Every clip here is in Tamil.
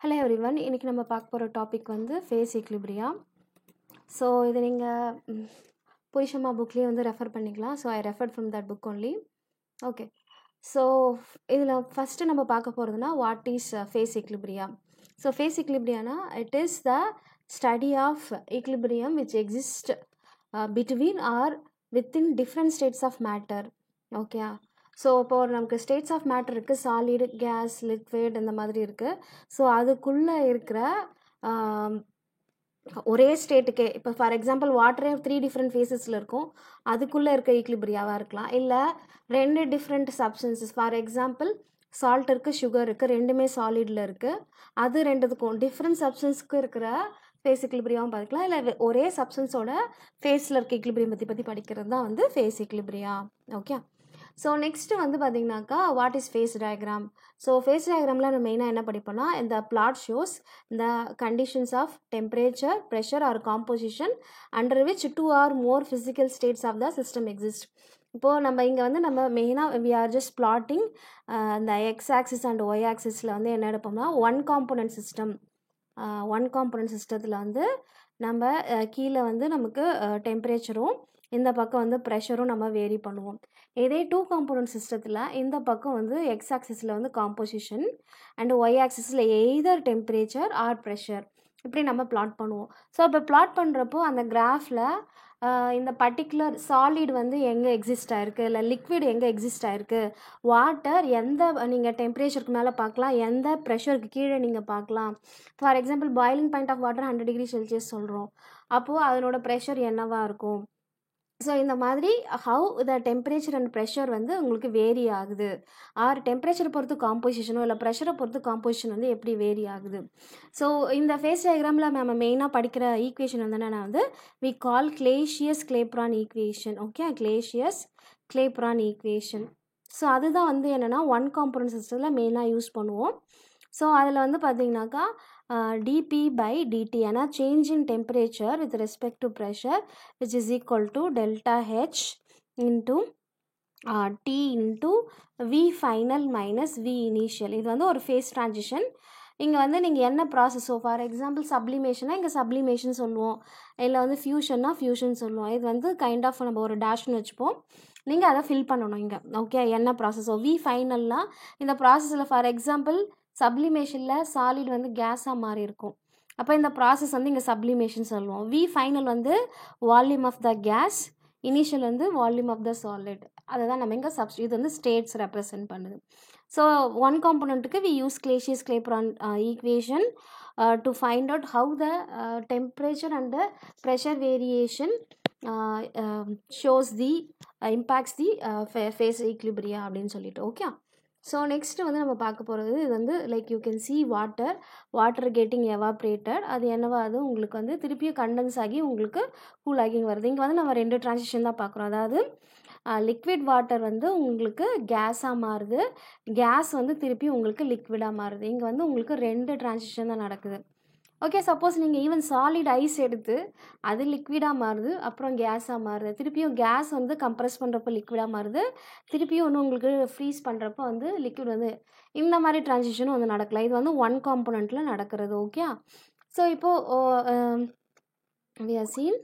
ஹலோ எவ்ரிவன், இன்றைக்கி நம்ம பார்க்க போகிற டாபிக் வந்து ஃபேஸ் ஈக்லிபிரியா. ஸோ இதை நீங்கள் புரிஷமா புக்லேயே வந்து ரெஃபர் பண்ணிக்கலாம். So I referred from that book only. Okay, so இதில் ஃபஸ்ட்டு நம்ம பார்க்க போகிறதுனா what is phase equilibria. So phase ஈக்லிபிரியானா it is the study of equilibrium which exist between or within different states of matter. Okay, so இப்போ நமக்கு ஸ்டேட்ஸ் ஆஃப் மேட்டர் இருக்குது, சாலிடு, கேஸ், லிக்விட் இந்த மாதிரி இருக்குது. ஸோ அதுக்குள்ளே இருக்கிற ஒரே ஸ்டேட்டுக்கே, இப்போ ஃபார் எக்ஸாம்பிள் வாட்டரே 3 டிஃப்ரெண்ட் ஃபேஸஸில் இருக்கும், அதுக்குள்ளே இருக்க ஈக்லிபிரியாவாக இருக்கலாம். இல்லை 2 different substances, for example salt இருக்குது, சுகர் இருக்குது, ரெண்டுமே சாலிடில் இருக்குது, அது ரெண்டுத்துக்கும் டிஃப்ரெண்ட் சப்ஸ்டன்ஸுக்கு இருக்கிற ஃபேஸ் ஈக்லிபிரியாவும் பார்க்கலாம். இல்லை ஒரே சப்ஸ்டன்ஸோட ஃபேஸில் இருக்க ஈக்லிபிரியம் பற்றி படிக்கிறது தான் வந்து phase equilibria. Okay, so next வந்து பார்த்திங்கனாக்கா what is phase diagram. So phase டயக்ராமில் நம்ம மெயினாக என்ன படிப்போம்னா, இந்த பிளாட் ஷோஸ் இந்த conditions of temperature, pressure or composition under which 2 or more physical states of the system exist. இப்போது நம்ம இங்கே வந்து நம்ம மெயினாக வி ஆர் ஜஸ்ட் பிளாட்டிங் இந்த எக்ஸ் ஆக்சிஸ் அண்ட் ஒய் ஆக்சிஸில் வந்து என்ன எடுப்போம்னா ஒன் காம்போனன்ட் சிஸ்டத்தில் வந்து நம்ம கீழே வந்து நமக்கு டெம்பரேச்சரும் இந்த பக்கம் வந்து ப்ரெஷரும் நம்ம வேரி பண்ணுவோம். இதே 2 காம்போனன்ட் சிஸ்டத்தில் இந்த பக்கம் வந்து எக்ஸ் ஆக்சிஸில் வந்து காம்போசிஷன் அண்ட் ஒய் ஆக்சிஸில் எய்தர் டெம்பரேச்சர் ஆர் ப்ரெஷர், இப்படி நம்ம பிளாட் பண்ணுவோம். ஸோ இப்போ பிளாட் பண்ணுறப்போ அந்த கிராஃபில் இந்த பர்டிகுலர் சாலிட் வந்து எங்கே எக்ஸிஸ்ட் ஆகிருக்கு, இல்லை லிக்விட் எங்கே எக்ஸிஸ்ட் ஆகிருக்கு, வாட்டர் எந்த நீங்கள் டெம்பரேச்சருக்கு மேலே பார்க்கலாம், எந்த ப்ரெஷருக்கு கீழே நீங்கள் பார்க்கலாம். For example boiling point of water 100 degree Celsius சொல்கிறோம், அப்போது அதனோட ப்ரெஷர் என்னவாக இருக்கும். ஸோ இந்த மாதிரி how the temperature and pressure வந்து உங்களுக்கு வேரி ஆகுது, ஆர் டெம்பரேச்சரை பொறுத்து காம்போசிஷனோ இல்லை ப்ரெஷரை பொறுத்து காம்போசிஷன் வந்து எப்படி வேரி ஆகுது. ஸோ இந்த ஃபேஸ் டயக்ராமில் நம்ம மெயினாக படிக்கிற ஈக்குவேஷன் வந்து என்னென்னா வந்து we call Clausius Clapeyron equation. Okay, Clausius Clapeyron equation. So அதுதான் வந்து என்னென்னா ஒன் காம்போனன்ட் சிஸ்டத்தில் மெயினாக யூஸ் பண்ணுவோம். ஸோ அதில் வந்து பார்த்திங்கனாக்கா dP by dt, ஏன்னா change in temperature with respect to pressure which is equal to delta H into T into V final minus V initial. இது வந்து ஒரு ஃபேஸ் ட்ரான்சிஷன். இங்கே வந்து நீங்கள் என்ன ப்ராசஸோ, ஃபார் எக்ஸாம்பிள் சப்ளிமேஷனா இங்கே சப்ளிமேஷன் சொல்லுவோம், இல்லை வந்து ஃபியூஷன்னா ஃபியூஷன் சொல்லுவோம். இது வந்து கைண்ட் ஆஃப் நம்ம ஒரு டேஷ்னு வச்சுப்போம், நீங்கள் அதை ஃபில் பண்ணணும் இங்கே. ஓகே, என்ன ப்ராசஸோ வி ஃபைனல்னால் இந்த ப்ராசஸில் ஃபார் எக்ஸாம்பிள் சப்ளிமேஷனில் சாலிட் வந்து கேஸாக மாறி இருக்கும், அப்போ இந்த ப்ராசஸ் வந்து இங்கே சப்ளிமேஷன் சொல்லுவோம். வி ஃபைனல் வந்து volume of the gas, initial வந்து வால்யூம் ஆஃப் த சாலிட். அதை தான் நம்ம இங்கே இது வந்து ஸ்டேட்ஸ் ரெப்ரசன்ட் பண்ணுது. ஸோ ஒன் காம்போனண்ட்டுக்கு we use Clausius Clapeyron equation to find out how the temperature and the pressure variation shows the impacts the phase equilibria அப்படின்னு சொல்லிட்டு. ஓகே, ஸோ நெக்ஸ்ட்டு வந்து நம்ம பார்க்க போகிறது இது வந்து like you can see water getting evaporated. அது என்னவா அது உங்களுக்கு வந்து திருப்பியும் கண்டென்ஸ் ஆகி உங்களுக்கு கூல் ஆகி வருது. இங்கே வந்து நம்ம 2 ட்ரான்சிஷன் தான் பார்க்குறோம். அதாவது லிக்விட் வாட்டர் வந்து உங்களுக்கு கேஸாக மாறுது, கேஸ் வந்து திருப்பி உங்களுக்கு லிக்விடாக மாறுது. இங்கே வந்து உங்களுக்கு 2 ட்ரான்சிஷன் தான் நடக்குது. ஓகே, சப்போஸ் நீங்கள் ஈவன் சாலிட் ஐஸ் எடுத்து அது லிக்விடாக மாறுது, அப்புறம் கேஸாக மாறுது, திருப்பியும் கேஸ் வந்து கம்ப்ரெஸ் பண்ணுறப்போ லிக்விடாக மாறுது, திருப்பியும் ஒன்று உங்களுக்கு ஃப்ரீஸ் பண்ணுறப்போ வந்து லிக்விட் வந்து இந்த மாதிரி ட்ரான்சிஷனும் வந்து நடக்கலாம். இது வந்து ஒன் காம்போனண்ட்டில் நடக்கிறது. ஓகே, ஸோ இப்போது we have seen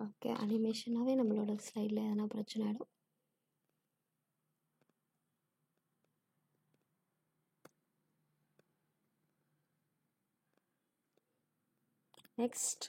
ஓகே, அனிமேஷனாகவே நம்மளோட ஸ்லைடில் எதனா பிரச்சனை ஆகிடும். நெக்ஸ்ட்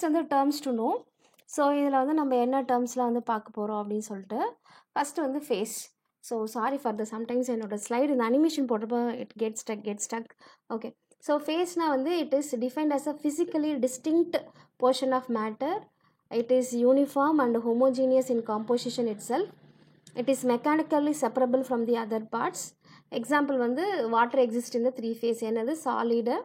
வந்து டேர்ம்ஸ் டு நோ. ஸோ இதில் வந்து நம்ம என்ன டேர்ம்ஸ்லாம் வந்து பார்க்க போகிறோம் அப்படின்னு சொல்லிட்டு ஃபஸ்ட்டு வந்து phase. So sorry for the sometimes என்னோட ஸ்லைடு இந்த அனிமேஷன் போட்டப்போ it get stuck. Okay, so ஃபேஸ்னால் வந்து it is defined as a physically distinct portion of matter. It is uniform and homogeneous in composition itself. It is mechanically separable from the other parts. Example வந்து வாட்டர் எக்ஸிஸ்ட் இந்த 3 ஃபேஸ், என்னது சாலிடு,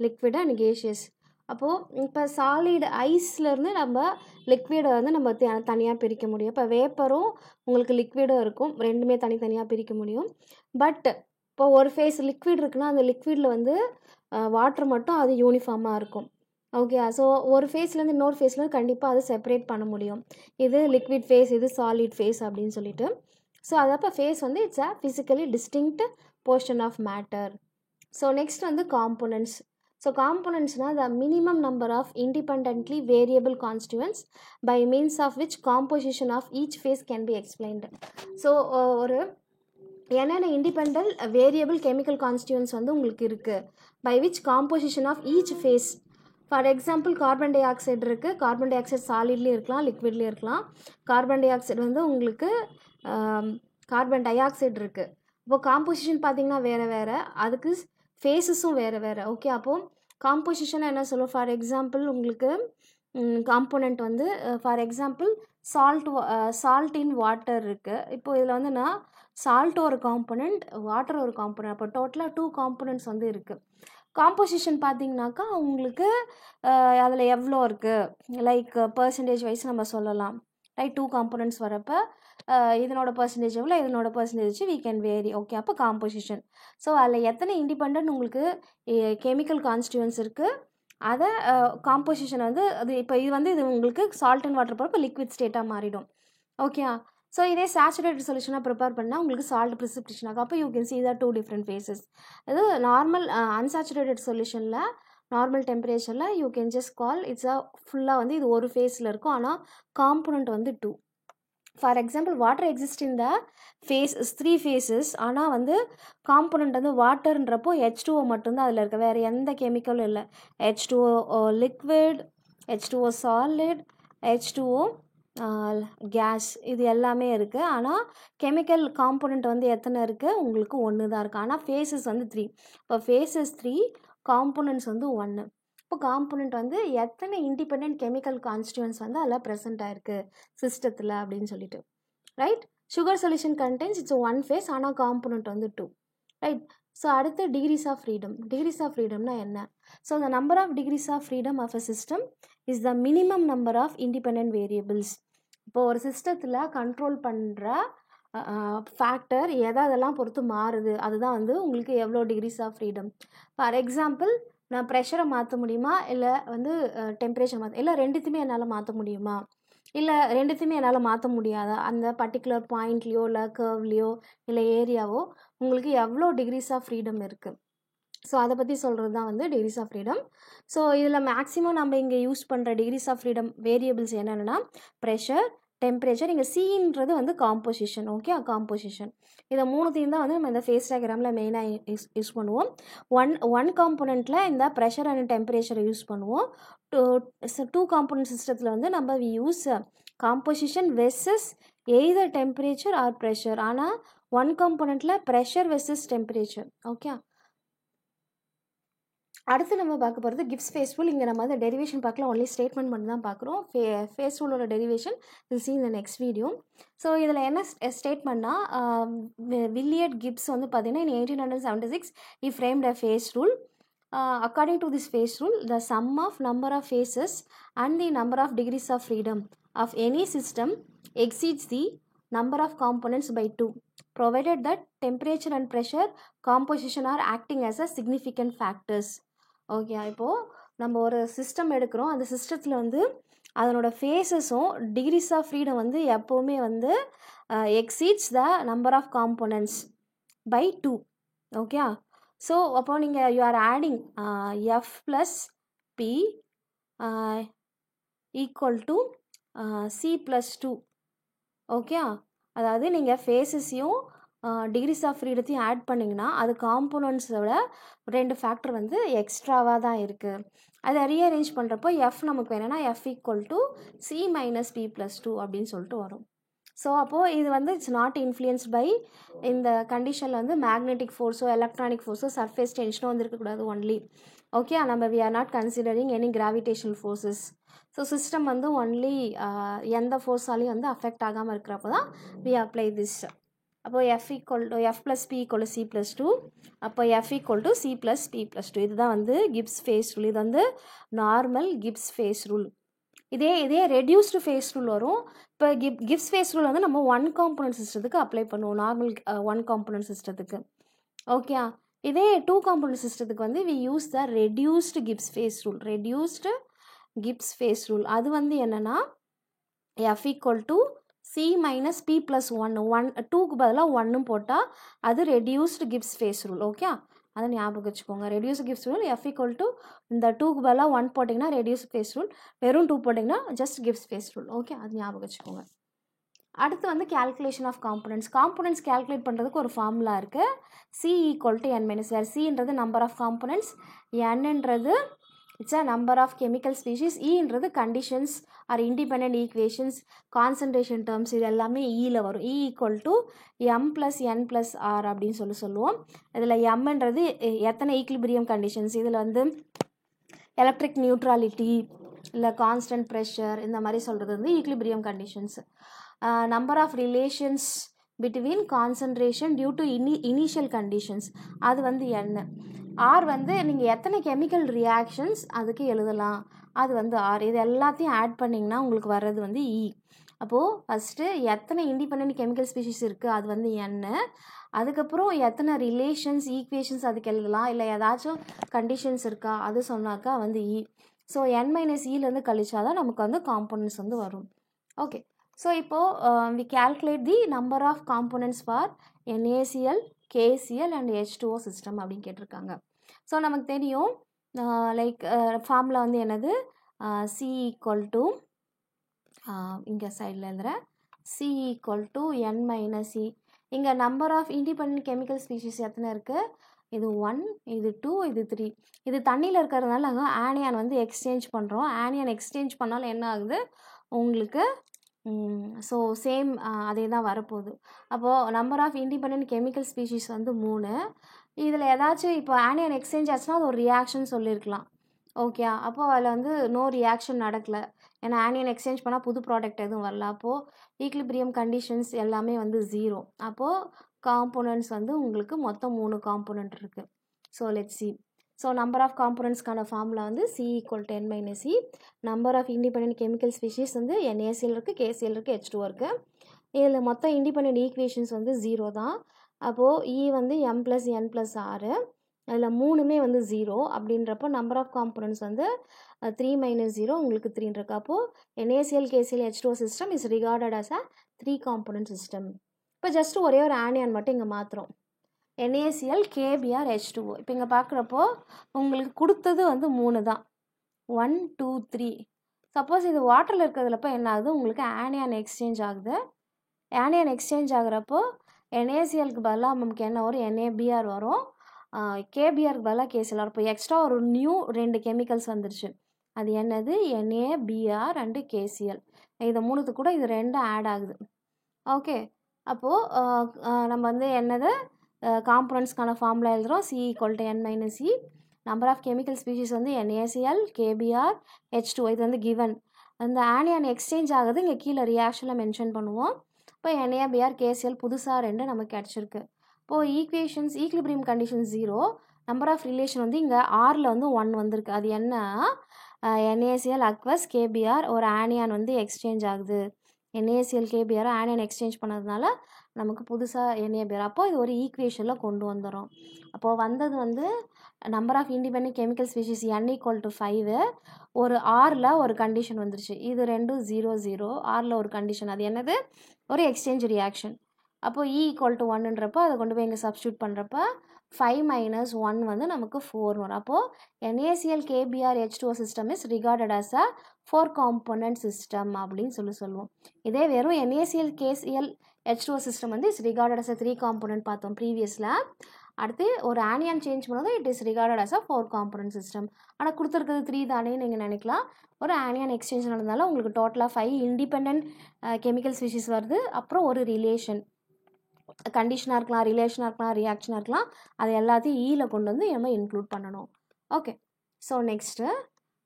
லிக்விடு அண்ட் கேஷியஸ். அப்போது இப்போ சாலிடு ஐஸ்லேருந்து நம்ம லிக்விடை வந்து நம்ம தனியாக பிரிக்க முடியும். இப்போ வேப்பரும் உங்களுக்கு லிக்விடும் இருக்கும், ரெண்டுமே தனித்தனியாக பிரிக்க முடியும். பட் இப்போ ஒரு ஃபேஸ் லிக்விட் இருக்குன்னா அந்த லிக்விடில் வந்து வாட்டர் மட்டும் அது யூனிஃபார்மாக இருக்கும். ஓகே, ஸோ ஒரு ஃபேஸ்லேருந்து இன்னொரு ஃபேஸ்லேருந்து கண்டிப்பாக அதை செப்பரேட் பண்ண முடியும். இது லிக்விட் ஃபேஸ், இது சாலிட் ஃபேஸ் அப்படின்னு சொல்லிட்டு. ஸோ அதப்போ ஃபேஸ் வந்து it's a physically distinct portion of matter. So next வந்து காம்போனன்ட்ஸ். ஸோ காம்போனன்ட்ஸ்னால் the minimum number of independently variable constituents by means of which composition of each phase can be explained. So ஒரு என்னென்ன இண்டிபெண்ட் வேரியபிள் கெமிக்கல் கான்ஸ்டியூவன்ட்ஸ் வந்து உங்களுக்கு இருக்குது, by which composition of each phase. For example carbon dioxide இருக்குது, கார்பன் டை ஆக்சைடு சாலிட்லேயும் இருக்கலாம், லிக்விட்லேயும் இருக்கலாம். கார்பன் டை ஆக்சைடு வந்து உங்களுக்கு கார்பன் டை ஆக்சைடு இருக்குது. இப்போது காம்போசிஷன் பார்த்திங்கன்னா வேறு வேறு, அதுக்கு ஃபேஸஸும் வேறு வேறு. ஓகே, அப்போது காம்போசிஷன் என்ன சொல்லுவோம், ஃபார் எக்ஸாம்பிள் உங்களுக்கு காம்போனண்ட் வந்து for example salt in water இருக்குது. இப்போ இதில் வந்து நான் சால்ட் ஒரு காம்போனண்ட், வாட்டர் ஒரு காம்போனண்ட், அப்போ டோட்டலாக 2 காம்போனண்ட்ஸ் வந்து இருக்குது. காம்போசிஷன் பார்த்திங்கனாக்கா உங்களுக்கு அதில் எவ்வளோ இருக்குது, லைக் பர்சன்டேஜ் வைஸ் நம்ம சொல்லலாம். ரைட், 2 காம்போனண்ட்ஸ் வரப்போ இதனோட பர்சன்டேஜ் எவ்வளோ, இதனோட percentage we can vary. Okay, அப்போ காம்போசிஷன். ஸோ அதில் எத்தனை இண்டிபெண்ட் உங்களுக்கு கெமிக்கல் கான்ஸ்டியூவன்ஸ் இருக்குது, அதை காம்போசிஷன் வந்து அது இப்போ இது வந்து இது உங்களுக்கு சால்ட் அண்ட் வாட்டர் போகிறப்ப லிக்விட் ஸ்டேட்டாக மாறிடும். ஓகே, ஸோ இதே சேச்சுரேட்டட் சொல்யூஷனாக ப்ரிப்பேர் பண்ணால் உங்களுக்கு சால்ட் ப்ரிசிபிடேஷன் ஆகும். அப்போ you can see the 2 different phases. அது நார்மல் அன்சாச்சுரேட்டட் சொல்யூஷனில் நார்மல் டெம்பரேச்சரில் you can just call it's ஃபுல்லாக வந்து இது ஒரு ஃபேஸில் இருக்கும், ஆனால் காம்போனண்ட் வந்து 2. ஃபார் எக்ஸாம்பிள் வாட்டர் எக்ஸிஸ்ட் இந்த ஃபேஸஸ் 3 ஃபேஸஸ், ஆனால் வந்து காம்போனண்ட் வந்து வாட்டர்ன்றப்போ H2O மட்டும்தான் அதில் இருக்குது, வேறு எந்த கெமிக்கலும் இல்லை. H2O liquid, H2O solid, H2O case, இது எல்லாமே இருக்குது. ஆனால் கெமிக்கல் காம்போனண்ட் வந்து எத்தனை இருக்குது, உங்களுக்கு 1 தான் இருக்குது. ஆனால் ஃபேஸஸ் வந்து 3. இப்போ ஃபேஸஸ் 3, காம்போனண்ட்ஸ் வந்து 1. இப்போ காம்போனண்ட் வந்து எத்தனை இண்டிபெண்ட் கெமிக்கல் கான்ஸ்டியூவன்ஸ் வந்து அதில் ப்ரெசென்ட் ஆகிருக்கு சிஸ்டத்தில் அப்படின்னு சொல்லிட்டு. Right, sugar solution condense it's 1 phase, ஆனால் காம்போனண்ட் வந்து 2. ரைட், ஸோ அடுத்து degrees of freedom. Degrees of ஃப்ரீடம்னா என்ன? So the number of degrees of freedom of a system is the minimum number of independent variables. இப்போ ஒரு சிஸ்டத்தில் கண்ட்ரோல் பண்ணுற ஃபேக்டர் எதெல்லாம் பொறுத்து மாறுது, அதுதான் வந்து உங்களுக்கு எவ்வளோ degrees of freedom. For example நான் ப்ரெஷரை மாற்ற முடியுமா, இல்லை வந்து டெம்பரேச்சர் மாற்ற, இல்லை ரெண்டுத்தையுமே என்னால் மாற்ற முடியுமா, இல்லை ரெண்டுத்தையுமே என்னால் மாற்ற முடியாதா, அந்த பர்டிகுலர் பாயிண்ட்லேயோ இல்லை கர்வ்லேயோ இல்லை ஏரியாவோ உங்களுக்கு எவ்வளோ டிகிரிஸ் ஆஃப் ஃப்ரீடம் இருக்குது. ஸோ அதை பற்றி சொல்கிறது தான் வந்து டிகிரிஸ் ஆஃப் ஃப்ரீடம். ஸோ இதில் மேக்ஸிமம் நம்ம இங்கே யூஸ் பண்ணுற டிகிரிஸ் ஆஃப் ஃப்ரீடம் வேரியபிள்ஸ் என்னென்னா ப்ரெஷர், டெம்பரேச்சர், இங்கே சீன்றது வந்து காம்போசிஷன். ஓகே, காம்போசிஷன் இதை 3த்தையும் தான் வந்து நம்ம இந்த ஃபேஸ் டயக்ராமில் மெயினாக யூஸ் பண்ணுவோம். ஒன் காம்போனண்ட்டில் இந்த ப்ரெஷர் அண்ட் டெம்பரேச்சரை யூஸ் பண்ணுவோம். 2 காம்போனண்ட் சிஸ்டத்தில் வந்து நம்ம use composition versus either temperature or pressure. ஆனால் 1 காம்போனண்ட்டில் ப்ரெஷர் வெர்சஸ் டெம்பரேச்சர். ஓகே, அடுத்து நம்ம பார்க்க போகிறது கிப்ஸ் ஃபேஸ் ரூல். இங்கே நம்ம வந்து டெரிவேஷன் பார்க்கல, ஒன்லி ஸ்டேட்மெண்ட் மட்டும் தான் பார்க்குறோம். ஃபேஸ் ரூலோட derivation will see in the next video. So இதில் என்ன ஸ்டேட்மெண்ட்னா, வில்லியட் கிப்ஸ் வந்து பார்த்தீங்கன்னா in 1876 he framed a phase rule. According to this phase rule, the sum of number of phases and the number of degrees of freedom of any system exceeds the number of components by 2, provided that temperature and pressure composition are acting as a significant factors. Okay, இப்போது நம்ம ஒரு சிஸ்டம் எடுக்கிறோம், அந்த சிஸ்டத்தில் வந்து அதனோட ஃபேஸஸும் டிகிரிஸ் ஆஃப் ஃப்ரீடம் வந்து எப்போவுமே வந்து exceeds the number of components by 2. Okay, so அப்போது நீங்கள் you are adding F plus P equal to C plus 2. Okay, அதாவது நீங்கள் ஃபேஸஸையும் டிகிரிஸ் ஆஃப் ஃப்ரீடத்தையும் ஆட் பண்ணிங்கன்னா அது காம்போனன்ட்ஸோட 2 ஃபேக்டர் வந்து எக்ஸ்ட்ராவாக தான் இருக்குது. அதை ரீஅரேஞ்ச் பண்ணுறப்போ எஃப் நமக்கு வேணும்னா F equal to C minus P plus 2 அப்படின்னு சொல்லிட்டு வரும். ஸோ அப்போது இது வந்து இட்ஸ் நாட் இன்ஃப்ளூயன்ஸ் பை இந்த கண்டிஷனில் வந்து மேக்னெட்டிக் ஃபோர்ஸோ எலக்ட்ரானிக் ஃபோர்ஸோ சர்ஃபேஸ் டென்ஷனோ வந்து இருக்கக்கூடாது ஒன்லி. ஓகே, நம்ம we are not considering any gravitational forces. So system வந்து ஒன்லி எந்த ஃபோர்ஸாலையும் வந்து அஃபெக்ட் ஆகாமல் இருக்கிறப்போ தான் வி அப்ளை திஸ். அப்போ F plus P equal to C plus 2. அப்போ F equal to C plus P plus 2. இதுதான் வந்து கிப்ஸ் ஃபேஸ் ரூல். இது வந்து நார்மல் கிப்ஸ் ஃபேஸ் ரூல். இதே ரெடியூஸ்டு ஃபேஸ் ரூல் வரும். இப்போ கிப்ஸ் ஃபேஸ் ரூல் வந்து நம்ம ஒன் காம்பனன்ட் சிஸ்டத்துக்கு அப்ளை பண்ணுவோம், நார்மல் ஒன் காம்பனன்ட் சிஸ்டத்துக்கு. ஓகே, இதே டூ காம்பனன்ட் சிஸ்டத்துக்கு வந்து we use the reduced Gibbs phase rule. Reduced Gibbs phase rule அது வந்து என்னென்னா F equal to C minus P plus 1. 2க்கு பதிலாக 1 போட்டால் அது reduced Gibbs phase rule. Okay, அதை ஞாபகம் வச்சுக்கோங்க. Reduced Gibbs rule F equal to இந்த 2க்கு பதிலாக 1 போட்டிங்கன்னா ரெடியூஸ்டு ஃபேஸ் ரூல், வெறும் 2 போட்டிங்கன்னா just Gibbs phase rule. Okay, அது ஞாபகம் வச்சுக்கோங்க. அடுத்து வந்து calculation of components. Components calculate பண்ணுறதுக்கு ஒரு ஃபார்முலா இருக்குது. C equal to n minus r. Cன்றது நம்பர் ஆஃப் காம்பனன்ட்ஸ், nன்றது it's a number of chemical species, ஈன்றது conditions are independent equations, concentration terms, இது எல்லாமே ஈயில் வரும். E equal to m plus n plus r அப்படின்னு சொல்லுவோம். இதில் mன்றது எத்தனை ஈக்லிபிரியம் கண்டிஷன்ஸ், இதில் வந்து எலக்ட்ரிக் நியூட்ராலிட்டி இல்லை கான்ஸ்டன்ட் ப்ரெஷர் இந்த மாதிரி சொல்கிறது வந்து equilibrium conditions. Number of relations between concentration due to initial conditions அது வந்து n. ஆர் வந்து நீங்கள் எத்தனை கெமிக்கல் ரியாக்ஷன்ஸ் அதுக்கு எழுதலாம், அது வந்து ஆர். இது எல்லாத்தையும் ஆட் பண்ணிங்கன்னா உங்களுக்கு வர்றது வந்து இ. அப்போது ஃபஸ்ட்டு எத்தனை இண்டிபெண்ட் கெமிக்கல் ஸ்பீஷீஸ் இருக்குது அது வந்து n. அதுக்கப்புறம் எத்தனை ரிலேஷன்ஸ் ஈக்குவேஷன்ஸ் அதுக்கு எழுதலாம், இல்லை ஏதாச்சும் கண்டிஷன்ஸ் இருக்கா அது சொன்னாக்கா வந்து இ. ஸோ n மைனஸ் இலேருந்து கழிச்சா தான் நமக்கு வந்து காம்பனன்ட்ஸ் வந்து வரும். ஓகே, ஸோ இப்போது we calculate the number of components for NaCl, KCl and H2O system அப்படின்னு கேட்டிருக்காங்க. ஸோ நமக்கு தெரியும் லைக் ஃபார்முலா வந்து என்னது, C equal to இங்கே சைடில் எழுதுகிறேன், C equal to n minus E. இங்கே number of independent chemical species எத்தனை இருக்குது, இது 1, இது 2, இது 3. இது தண்ணியில் இருக்கிறதுனால நாங்கள் ஆனியான் வந்து எக்ஸ்சேஞ்ச் பண்ணுறோம். ஆனியான் எக்ஸ்சேஞ்ச் பண்ணாலும் என்ன ஆகுது உங்களுக்கு, ஸோ சேம் அதே தான் வரப்போகுது. அப்போது number of independent chemical species வந்து 3. இதில் ஏதாச்சும் இப்போ ஆனியன் எக்ஸ்சேஞ்ச் ஆச்சுன்னா அது ஒரு ரியாக்ஷன் சொல்லியிருக்கலாம். ஓகே, அப்போது அதில் வந்து நோ ரியாக்ஷன் நடக்கலை, ஏன்னா ஆனியன் எக்ஸ்சேஞ்ச் பண்ணால் புது ப்ராடக்ட் எதுவும் வரல. அப்போது ஈக்லிபிரியம் கண்டிஷன்ஸ் எல்லாமே வந்து 0. அப்போது காம்போனன்ட்ஸ் வந்து உங்களுக்கு மொத்தம் 3 காம்போனன்ட் இருக்குது. So let's see. So number of காம்போனன்ட்ஸ்க்கான ஃபார்முலா வந்து C equal to n minus E. Number of independent chemical species வந்து NaCl இருக்குது, KCl இருக்குது, H2O இருக்குது. இதில் மொத்தம் இண்டிபெண்ட் ஈக்குவேஷன்ஸ் வந்து 0 தான். அப்போது E வந்து m plus n plus r, அதில் 3மே வந்து 0 அப்படின்றப்போ நம்பர் ஆஃப் காம்போனன்ட்ஸ் வந்து 3 minus 0 உங்களுக்கு 3 இருக்கு. அப்போது NaCl, KCl, H2O system is rewarded as a 3 component system. இப்போ ஜஸ்ட் ஒரே ஒரு ஆனியான் மட்டும் இங்கே மாத்திரம், NaCl, KBr, H2O. இப்போ இங்கே பார்க்குறப்போ உங்களுக்கு கொடுத்தது வந்து 3 தான், 1, 2, 3. சப்போஸ் இது வாட்டரில் இருக்கிறதுலப்போ என்ன ஆகுது, உங்களுக்கு ஆனியான் எக்ஸ்சேஞ்ச் ஆகுது. ஆனியான் எக்ஸ்சேஞ்ச் ஆகிறப்போ NaClக்கு பதிலாக நமக்கு என்ன வரும், NaBr வரும், KBrக்கு பதிலாக KCl வரும். இப்போ எக்ஸ்ட்ரா ஒரு நியூ 2 கெமிக்கல்ஸ் வந்துருச்சு. அது என்னது, NaBr அண்டு KCl. இதை 3த்து கூட இது 2 ஆட் ஆகுது. ஓகே, அப்போது நம்ம வந்து என்னது காம்போனன்ட்ஸ்க்கான ஃபார்முலா எழுதுகிறோம். C equal to n minus E. Number of chemical species வந்து NaCl, KBr, H2O. இது வந்து கிவன். அந்த ஆனியான் எக்ஸ்சேஞ்ச் ஆகுது, இங்கே கீழே ரியாக்ஷனில் மென்ஷன் பண்ணுவோம். இப்போ NaBr, KCl புதுசாக 2 நமக்கு கிடச்சிருக்கு. இப்போது equations equilibrium condition 0. Number of relation வந்து இங்கே ஆரில் வந்து 1 வந்திருக்கு. அது என்ன, NaCl அக்வஸ் KBr ஒரு ஆனியான் வந்து எக்ஸ்சேஞ்ச் ஆகுது. NaCl, KBr ஆனியான் எக்ஸ்சேஞ்ச் பண்ணதுனால நமக்கு புதுசாக NaBr. அப்போது இது ஒரு ஈக்குவேஷனில் கொண்டு வந்துடும். அப்போது வந்தது வந்து number of independent chemical species n equal to 5. ஒரு ஆரில் ஒரு கண்டிஷன் வந்துருச்சு, இது 2 0 0. ஆரில் ஒரு கண்டிஷன், அது என்னது, ஒரு எக்ஸ்சேஞ்ச் ரியாக்ஷன். அப்போது E equal to 1ன்றப்போ அதை கொண்டு போய் இங்கே சப்ஸ்டியூட் பண்ணுறப்ப 5 minus 1 வந்து நமக்கு 4 வரும். அப்போது NaCl, KBr, H2O system is rewarded as a 4 component system அப்படின்னு சொல்லுவோம். இதே வெறும் NaCl, KCl, H2O சிஸ்டம் வந்து is rewarded as a 3 component பார்த்தோம் ப்ரீவியஸில். அடுத்து ஒரு ஆனியான் சேஞ்ச் பண்ணது it is rewarded as a 4 component system. ஆனால் கொடுத்துருக்கிறது 3 தானே நீங்கள் நினைக்கலாம். ஒரு ஆனியான் எக்ஸ்சேஞ்ச் நடந்தாலும் உங்களுக்கு டோட்டலாக 5 இண்டிபெண்ட் கெமிக்கல் ஸ்பீஷீஸ் வருது. அப்புறம் ஒரு ரிலேஷன், கண்டிஷனாக இருக்கலாம், ரிலேஷனாக இருக்கலாம், ரியாக்ஷனாக இருக்கலாம், அது எல்லாத்தையும் ஈயில் கொண்டு வந்து நம்ம இன்க்ளூட் பண்ணணும். Okay, so next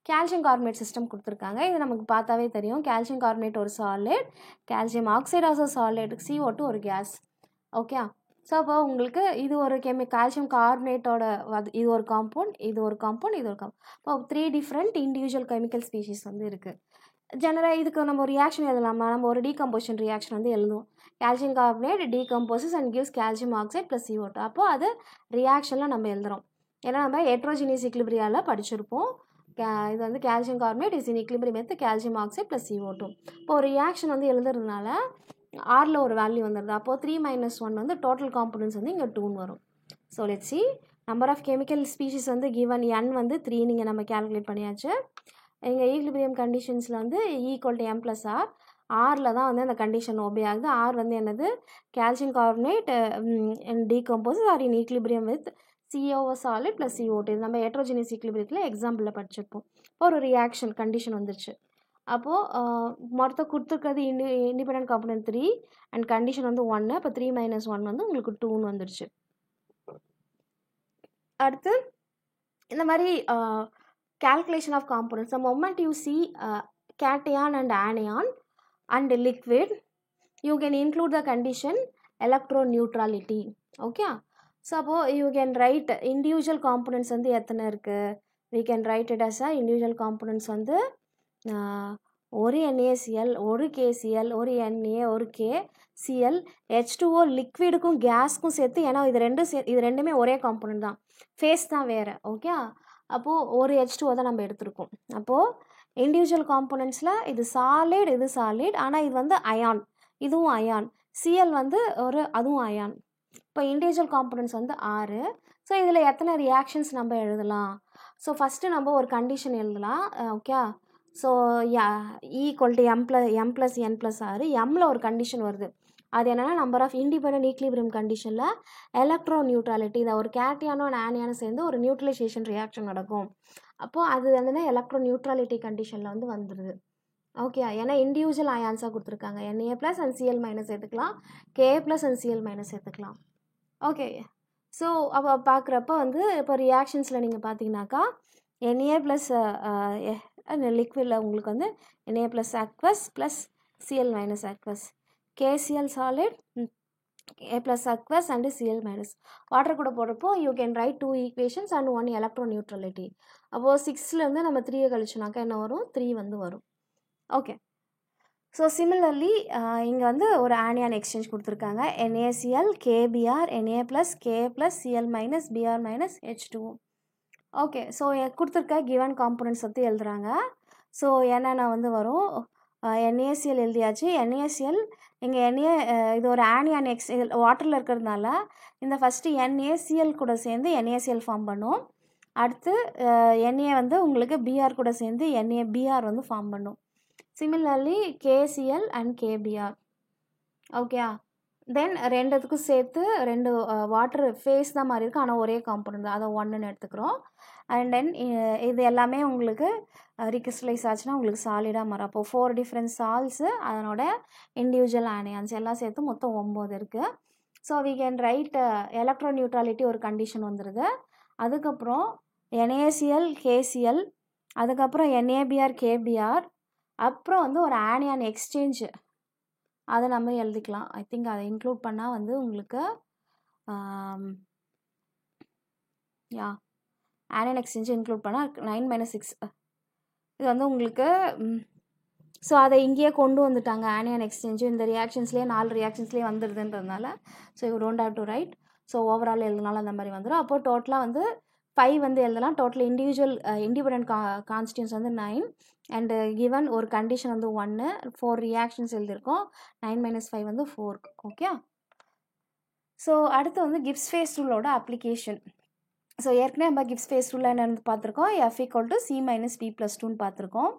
calcium carbonate system கொடுத்துருக்காங்க. இது நமக்கு பார்த்தாவே தெரியும். கால்சியம் கார்பனேட் ஒரு solid, calcium oxide also solid, CO2 ஒரு கேஸ். ஓகே. ஸோ அப்போ உங்களுக்கு இது ஒரு கால்சியம் கார்பனேட்டோட இது ஒரு காம்பவுண்ட், இது ஒரு காம்பவுண்ட், இது ஒரு காம்பவுண்ட். இப்போ 3 டிஃப்ரெண்ட் இண்டிவிஜுவல் கெமிக்கல் ஸ்பீஷீஸ் வந்து இருக்குது. ஜெனரலாக இதுக்கு நம்ம ரியாக்ஷன் எழுதலாமா? நம்ம ஒரு டீகம்போசிஷன் ரியாக்ஷன் வந்து எழுதுவோம். Calcium carbonate decomposes and gives calcium oxide plus CO2. அப்போ அது ரியாக்ஷனில் நம்ம எழுதுகிறோம். ஏன்னா நம்ம ஹெட்ரோஜினியஸ் ஈக்லிபிரியாவில் படிச்சிருப்போம். இது வந்து calcium carbonate is in equilibrium with calcium oxide plus CO2. இப்போ ஒரு ரியாக்ஷன் வந்து எழுதுறதுனால ஆரில் ஒரு வேல்யூ வந்துடுது. அப்போது 3 - 1 வந்து டோட்டல் காம்பனன்ட்ஸ் வந்து இங்கே 2 வரும். So let's see number of chemical species வந்து கிவன் n வந்து 3 நீங்கள் நம்ம கேல்குலேட் பண்ணியாச்சு. எங்கள் ஈக்லிபிரியம் கண்டிஷன்ஸில் வந்து E = M+R. ஆரில் தான் வந்து அந்த கண்டிஷன் ஒபே ஆகுது. ஆர் வந்து என்னது? Calcium carbonate decomposes are in equilibrium with CO solid plus CO2. இது நம்ம ஹெட்ரோஜினியஸ் ஈக்லிபிரியத்தில் எக்ஸாம்பிளில் படிச்சிருப்போம். இப்போ ஒரு ரியாக்ஷன் கண்டிஷன் வந்துருச்சு. அப்போது மொத்தம் கொடுத்துருக்கிறது இண்டிபெண்டன்ட் காம்பனன்ட் 3 அண்ட் கண்டிஷன் வந்து 1. அப்போ 3 - 1 வந்து உங்களுக்கு 2ன்னு வந்துருச்சு. அடுத்து இந்த மாதிரி calculation of components. The moment you see cation and anion and liquid, you can include the condition electroneutrality. Okay. So you can write individual components வந்து எத்தனை இருக்கு? We can write it as a individual components வந்து ஒரு NaCl, ஒரு KCl, ஒரு Na, ஒரு KCl, H2O லிக்விடுக்கும் கேஸ்க்கும் சேர்த்து. ஏன்னா இது ரெண்டுமே ஒரே காம்பனன்ட் தான், ஃபேஸ் தான் வேறு. ஓகே. அப்போது ஒரு H2O தான் நம்ம எடுத்திருக்கோம். அப்போது இண்டிவிஜுவல் காம்பனன்ட்ஸில் இது சாலிட், ஆனால் இது வந்து அயான், இதுவும் அயான். Cl வந்து அதுவும் அயான். இப்போ இண்டிவிஜுவல் காம்பனன்ட்ஸ் வந்து 6. ஸோ இதில் எத்தனை ரியாக்ஷன்ஸ் நம்ம எழுதலாம்? ஸோ ஃபஸ்ட்டு நம்ம ஒரு கண்டிஷன் எழுதலாம். ஓகே. So E = M+N+R. எம்மில் ஒரு கண்டிஷன் வருது. அது என்னென்னா நம்பர் ஆஃப் இண்டிபெண்டன்ட் ஈக்லிபிரியம் கண்டிஷனில் எலக்ட்ரோநியூட்ரலிட்டி. இதை ஒரு கேட்டியானோ ஆனியானோ சேர்ந்து ஒரு நியூட்ரலைசேஷன் ரியாக்ஷன் நடக்கும். அப்போது அது வந்து எலக்ட்ரோநியூட்ரலிட்டி கண்டிஷனில் வந்து வந்துடுது. ஓகே. ஏன்னா இண்டிவிஜுவல் அயான்ஸாக கொடுத்துருக்காங்க. Na+ அண்ட் Cl- சேர்த்துக்கலாம், Ka+ அண்ட் Cl- சேர்த்துக்கலாம். ஓகே. ஸோ அப்போ பார்க்குறப்ப வந்து இப்போ ரியாக்ஷன்ஸில் நீங்கள் பார்த்தீங்கன்னாக்கா Na+ லிக்விடில் உங்களுக்கு வந்து Na+ aqueous plus Cl- aqueous, KCl solid, A+ aqueous and Cl-. Water கூட போடுறப்போ you can write 2 equations and 1 எலக்ட்ரோநியூட்ரலிட்டி. அப்போது 6லேருந்து நம்ம 3 கழிச்சோனாக்கா என்ன வரும்? 3 வந்து வரும். ஓகே. ஸோ சிமிலர்லி இங்கே வந்து ஒரு ஆனியான் எக்ஸ்சேஞ்ச் கொடுத்துருக்காங்க. NaCl, KBr, Na+, Ka+, Cl- Br- H2O. Okay. So கொடுத்துருக்க கிவன் காம்பனன்ட்ஸ் வந்து எழுதுகிறாங்க. ஸோ என்னென்ன வந்து வரும்? NaCl எழுதியாச்சு. NaCl இங்கே இது ஒரு ஆனியான் வாட்டரில் இருக்கிறதுனால இந்த ஃபஸ்ட்டு NaCl கூட சேர்ந்து NaCl ஃபார்ம் பண்ணும். அடுத்து Na வந்து உங்களுக்கு Br கூட சேர்ந்து NaBr வந்து ஃபார்ம் பண்ணும். Similarly KCl and KBr. Okay. Then ரெண்டுத்துக்கும் சேர்த்து 2 வாட்டர் ஃபேஸ் தான் மாதிரி இருக்குது, ஆனால் ஒரே காம்பனன்ட் தான், அதை 1ன்னு எடுத்துக்கிறோம். அண்ட் தென் இது எல்லாமே உங்களுக்கு ரீகிறிஸ்டலைஸ் ஆச்சுன்னா உங்களுக்கு சாலிடாக மாறும். அப்போது 4 டிஃப்ரெண்ட் சால்ட்ஸு, அதனோட இண்டிவிஜுவல் ஆனியான்ஸ் எல்லாம் சேர்த்து மொத்தம் 9 இருக்குது. ஸோ வி கேன் ரைட் எலக்ட்ரோநியூட்ரலிட்டி ஒரு கண்டிஷன் வந்துடுது. அதுக்கப்புறம் NaCl, KCl, அதுக்கப்புறம் NaBr, KBr, அப்புறம் வந்து ஒரு ஆனியான் எக்ஸ்சேஞ்சு அதை நம்ம எழுதிக்கலாம். ஐ திங்க் அதை இன்க்ளூட் பண்ணால் வந்து உங்களுக்கு ஆனியன் எக்ஸ்சேஞ்சு இன்க்ளூட் பண்ணால் 9 - 6 இது வந்து உங்களுக்கு. ஸோ அதை இங்கேயே கொண்டு வந்துட்டாங்க ஆனியன் எக்ஸ்சேஞ்சு. இந்த ரியாக்ஷன்ஸ்லேயே 4 ரியாக்ஷன்ஸ்லேயே வந்துடுதுன்றதுனால so you don't have to write. So overall எழுதினாலும் அந்த மாதிரி வந்துடும். அப்போது டோட்டலாக வந்து 5 வந்து எழுதலாம். டோட்டல் இண்டிபெண்டன்ட் கான்ஸ்டியூன்ஸ் வந்து 9 அண்டு கிவன் ஒரு கண்டிஷன் வந்து 1, 4 ரியாக்ஷன்ஸ் எழுதியிருக்கோம். 9 - 5 வந்து 4. ஓகே. ஸோ அடுத்து வந்து கிப்ஸ் ஃபேஸ் ரூலோட அப்ளிகேஷன். ஸோ ஏற்கனவே நம்ம கிப்ஸ் ஃபேஸ் ரூலில் என்னென்னு பார்த்துருக்கோம். F = C - P+2ன்னு பார்த்துருக்கோம்.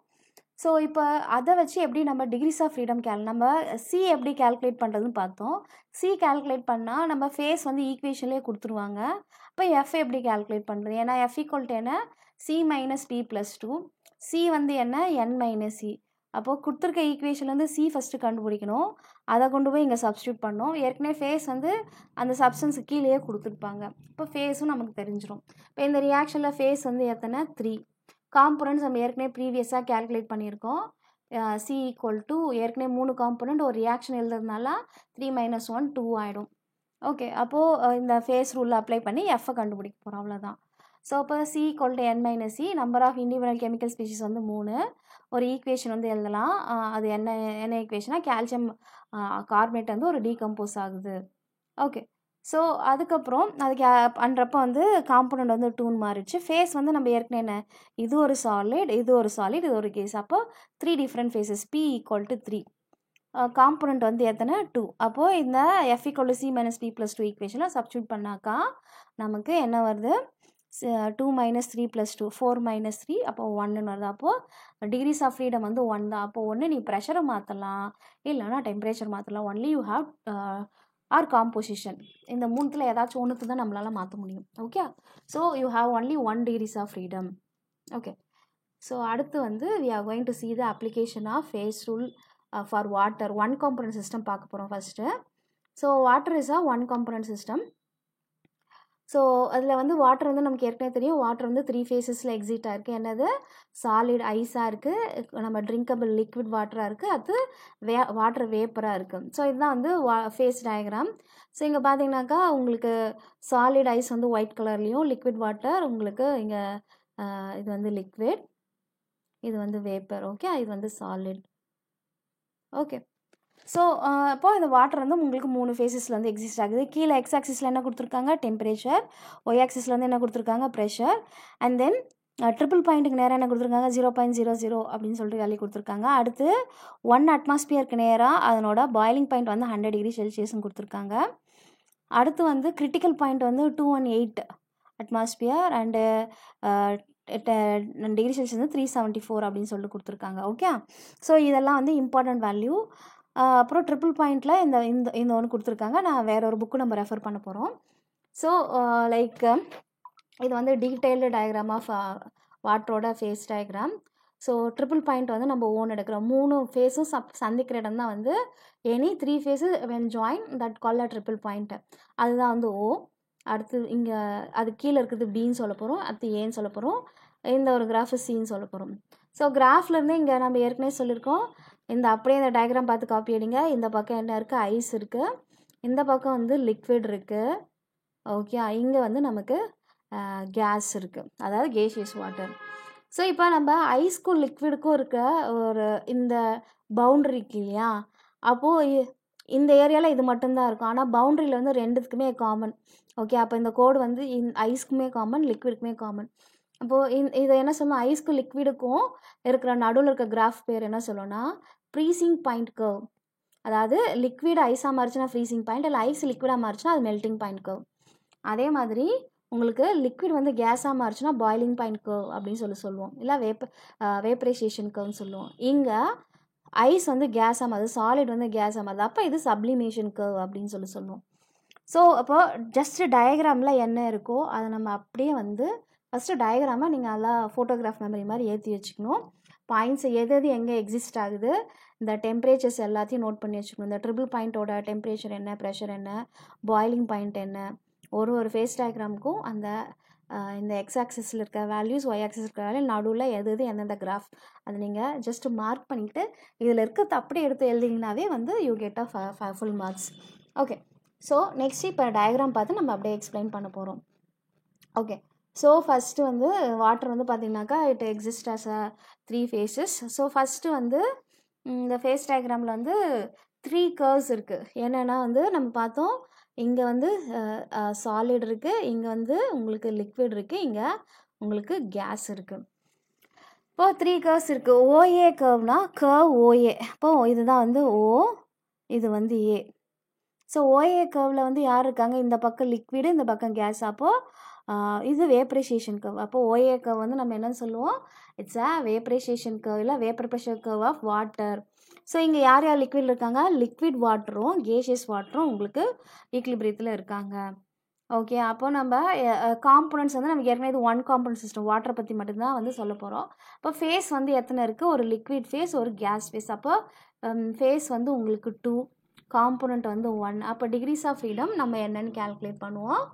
ஸோ இப்போ அதை வச்சு எப்படி நம்ம டிகிரிஸ் ஆஃப் ஃப்ரீடம் நம்ம C எப்படி கேல்குலேட் பண்ணுறதுன்னு பார்த்தோம். C கேல்குலேட் பண்ணால் நம்ம ஃபேஸ் வந்து ஈக்குவேஷன்லேயே கொடுத்துருவாங்க. இப்போ F எப்படி கேல்குலேட் பண்ணுறது? ஏன்னா F = என்ன? C - P+2. C வந்து என்ன? N - C. அப்போது கொடுத்துருக்க ஈக்குவேஷன்லேருந்து C ஃபஸ்ட்டு கண்டுபிடிக்கணும். அதை கொண்டு போய் இங்கே சப்ஸ்டியூட் பண்ணோம். ஏற்கனவே ஃபேஸ் வந்து அந்த சப்ஸ்டன்ஸு கீழேயே கொடுத்துருப்பாங்க. இப்போ ஃபேஸும் நமக்கு தெரிஞ்சிடும். இப்போ இந்த ரியாக்ஷனில் ஃபேஸ் வந்து எத்தனை? 3. காம்பனன்ட்ஸ் நம்ம ஏற்கனவே ப்ரீவியஸாக கேல்குலேட் பண்ணியிருக்கோம். C = ஏற்கனவே 3 காம்பனண்ட் ஒரு ரியாக்ஷன் எழுதுறதுனால 3 - 1 2 ஆகிடும். ஓகே. அப்போது இந்த ஃபேஸ் ரூலில் அப்ளை பண்ணி எஃப்பை கண்டுபிடிக்க போகிறோம், அவ்வளோதான். ஸோ இப்போ C = n-C, number of individual chemical species வந்து 3. ஒரு ஈக்குவேஷன் வந்து எழுதலாம். அது என்ன ஈக்குவேஷனா, கால்சியம் கார்பனேட் வந்து ஒரு டீகம்போஸ் ஆகுது. ஓகே. ஸோ அதுக்கப்புறம் அதுக்கு பண்ணுறப்போ வந்து காம்பனண்ட் வந்து 2ன்னு மாறிடுச்சு. ஃபேஸ் வந்து நம்ம ஏற்கனவே என்ன, இது ஒரு சாலிட், இது ஒரு சாலிட், இது ஒரு கேஸ். அப்போ 3 டிஃப்ரெண்ட் ஃபேஸஸ். P = 3. காம்பனண்ட் வந்து எத்தனை, 2. அப்போது இந்த F = C - P + 2 ஈக்குவேஷனில் சப்ஸ்டியூட் பண்ணாக்கா நமக்கு என்ன வருது, 2 - 3 + 2 4 - 3, அப்போ 1ன்னு வருது. அப்போது டிகிரிஸ் ஆஃப் ஃப்ரீடம் வந்து 1 தான். அப்போது ஒன்று நீ ப்ரெஷரை மாற்றலாம், இல்லைனா டெம்பரேச்சர் மாற்றலாம். Only you have or composition. இந்த மூணுத்தில் ஏதாச்சும் ஒன்றுக்கு தான் நம்மளால் மாற்ற முடியும். Okay. So you have only 1 degrees of freedom. Okay. So அடுத்து வந்து we are going to see the application of phase rule for water. One component system பார்க்க போகிறோம் first. So water is a one component system. So அதில் வந்து வாட்டர் வந்து நமக்கு ஏற்கனவே தெரியும், வாட்டர் வந்து 3 ஃபேஸஸில் எக்ஸிட் ஆகிருக்கு. என்னது, சாலிட் ஐஸாக இருக்குது, நம்ம ட்ரிங்கபிள் லிக்விட் வாட்டராக இருக்குது, அது வாட்டர் வேப்பராக இருக்குது. ஸோ இதுதான் வந்து ஃபேஸ் டயக்ராம். ஸோ இங்கே பார்த்தீங்கன்னாக்கா உங்களுக்கு சாலிட் ஐஸ் வந்து ஒயிட் கலர்லேயும், லிக்விட் வாட்டர் உங்களுக்கு இங்கே இது வந்து லிக்விட், இது வந்து வேப்பர். ஓகே. இது வந்து சாலிட். ஓகே. ஸோ அப்போ இந்த வாட்டர் வந்து உங்களுக்கு 3 ஃபேஸஸில் வந்து எக்ஸிஸ்ட் ஆகுது. கீழே எக்ஸ் ஆக்சிஸில் என்ன கொடுத்துருக்காங்க, டெம்பரேச்சர். ஒய் ஆக்சிஸில் வந்து என்ன கொடுத்துருக்காங்க, ப்ரெஷர். அண்ட் தென் ட்ரிபிள் பாயிண்ட்டுக்கு நேராக என்ன கொடுத்துருக்காங்க, 0.00 அப்படின்னு சொல்லிட்டு வேல்யூ கொடுத்துருக்காங்க. அடுத்து 1 அட்மாஸ்பியருக்கு நேராக அதனோட பாயிலிங் பாயிண்ட் வந்து 100 டிகிரி செல்சியஸ்ன்னு கொடுத்துருக்காங்க. அடுத்து வந்து கிரிட்டிக்கல் பாயிண்ட் வந்து 218 அட்மாஸ்பியர் அண்டு டிகிரி செல்சியஸ் வந்து 374 அப்படின்னு சொல்லிட்டு கொடுத்துருக்காங்க. ஓகே. ஸோ இதெல்லாம் வந்து இம்பார்ட்டன்ட் வேல்யூ. அப்புறம் ட்ரிபிள் பாயிண்டில் இந்த இந்த இந்த ஒன்று கொடுத்துருக்காங்க. நான் வேற ஒரு புக்கு நம்ம ரெஃபர் பண்ண போகிறோம். ஸோ லைக் இது வந்து டீட்டெயில்டு டயக்ராம் ஆஃப் வாட்டரோட phase diagram. So triple point வந்து நம்ம எடுக்கிறோம். 3 ஃபேஸும் சந்திக்கிற இடம் தான் வந்து any 3 phases when join that call a triple point. அதுதான் வந்து O. அடுத்து இங்கே அது கீழே இருக்கிறது Bன்னு சொல்ல போகிறோம், அடுத்து Aன்னு சொல்ல போகிறோம், இந்த ஒரு கிராஃபு Cன்னு சொல்ல போகிறோம். ஸோ கிராஃப்லேருந்து இங்கே நம்ம ஏற்கனவே சொல்லியிருக்கோம், இந்த அப்படியே இந்த டயக்ராம் பார்த்து காப்பி அடிங்க. இந்த பக்கம் என்ன இருக்குது, ஐஸ் இருக்குது, இந்த பக்கம் வந்து லிக்விட் இருக்குது. ஓகே. இங்கே வந்து நமக்கு கேஸ் இருக்குது, அதாவது கேஷியஸ் வாட்டர். ஸோ இப்போ நம்ம ஐஸ்க்கும் லிக்விடுக்கும் இருக்க ஒரு இந்த பவுண்ட்ரி இருக்கு இல்லையா, அப்போது இந்த ஏரியாவில் இது மட்டும்தான் இருக்கும். ஆனால் பவுண்ட்ரியில் வந்து ரெண்டுத்துக்குமே காமன். ஓகே. அப்போ இந்த கோடு வந்து ஐஸ்க்குமே காமன், லிக்விடுக்குமே காமன். அப்போது இதை என்ன சொல்லணும், ஐஸ்க்கும் லிக்விடுக்கும் இருக்கிற நடுவில் இருக்க கிராஃப் பேர் என்ன சொல்லணும்னா ஃப்ரீசிங் பாயிண்ட் கர்வ். அதாவது லிக்விட் ஐஸாக மாறிச்சுன்னா ஃப்ரீசிங் பாயிண்ட், இல்லை ஐஸ் லிக்விடாக மாறிச்சுன்னா அது மெல்ட்டிங் பாயிண்ட் கர்வ். அதே மாதிரி உங்களுக்கு லிக்விட் வந்து கேஸாக மாறிச்சுன்னா பாய்லிங் பாயிண்ட் கர்வ் அப்படின்னு சொல்லுவோம், இல்லை வேப்பரைசேஷன் கர்வ்னு சொல்லுவோம். இங்கே ஐஸ் வந்து கேஸாக மாறுது, சாலிட் வந்து கேஸாக மாறுது, அப்போ இது சப்ளிமேஷன் கர்வ் அப்படின்னு சொல்லுவோம். ஸோ அப்போ ஜஸ்ட்டு டயக்ராமில் என்ன இருக்கோ அதை நம்ம அப்படியே வந்து ஃபஸ்ட்டு டயக்ராமை நீங்கள் நல்லா ஃபோட்டோகிராஃப் மெமரி மாதிரி ஏற்றி வச்சுக்கணும். பாயிண்ட்ஸ் எது எங்கே எக்ஸிஸ்ட் ஆகுது, இந்த டெம்பரேச்சர்ஸ் எல்லாத்தையும் நோட் பண்ணி வச்சுக்கணும். இந்த ட்ரிபிள் பாயிண்ட்டோட டெம்பரேச்சர் என்ன, ப்ரெஷர் என்ன, பாய்லிங் பாயிண்ட் என்ன, ஒரு ஃபேஸ் டயக்ராமுக்கும் அந்த இந்த எக்ஸ் ஆக்சிஸில் இருக்க வேல்யூஸ், ஒய் ஆக்சிஸ் இருக்க வேல்யூ, நடுவில் எது எந்தெந்த கிராஃப் அதை நீங்கள் ஜஸ்ட் மார்க் பண்ணிக்கிட்டு இதில் இருக்கிறது அப்படியே எடுத்து எழுதிங்கனாவே வந்து you get a full marks. Okay. So next இப்போ டயக்ராம் பார்த்து நம்ம அப்படியே எக்ஸ்பிளைன் பண்ண போகிறோம். ஓகே. ஸோ ஃபஸ்ட்டு வந்து வாட்டர் வந்து பார்த்திங்கனாக்கா it exist as a 3 phases. So first வந்து இந்த ஃபேஸ் டயக்ராமில் வந்து 3 கர்வ்ஸ் இருக்குது. என்னென்னா வந்து நம்ம பார்த்தோம், இங்கே வந்து சாலிட் இருக்குது, இங்கே வந்து உங்களுக்கு லிக்விட் இருக்குது, இங்கே உங்களுக்கு கேஸ் இருக்குது. இப்போது 3 கர்வ்ஸ் இருக்குது. OA கர்வ்னா கர்வ் OA. இப்போது இதுதான் வந்து O, இது வந்து A. ஸோ OA கர்வில் வந்து யார் இருக்காங்க, இந்த பக்கம் லிக்விடு, இந்த பக்கம் கேஸ். அப்போது இது வேப்பரைசேஷன் கர்வ். அப்போது OA கர்வ் வந்து நம்ம என்ன சொல்லுவோம், இட்ஸ் அ வேப்பரைசேஷன் கர்வ், இல்லை vapour pressure curve of water. So இங்கே யார் லிக்விட் இருக்காங்க, லிக்விட் வாட்டரும் கேஷியஸ் வாட்டரும் உங்களுக்கு ஈக்லிபிரியத்தில் இருக்காங்க. ஓகே. அப்போ நம்ம காம்பனன்ட்ஸ் வந்து நமக்கு ஏற்கனவே இது 1 காம்பனன்ட் சிஸ்டம், வாட்டரை பற்றி மட்டும்தான் வந்து சொல்ல போகிறோம். இப்போ ஃபேஸ் வந்து எத்தனை இருக்குது, ஒரு லிக்விட் ஃபேஸ், ஒரு கேஸ் ஃபேஸ். அப்போ ஃபேஸ் வந்து உங்களுக்கு 2, காம்பனண்ட் வந்து 1. அப்போ டிகிரிஸ் ஆஃப் ஃப்ரீடம் நம்ம என்னென்னு கேல்குலேட் பண்ணுவோம்.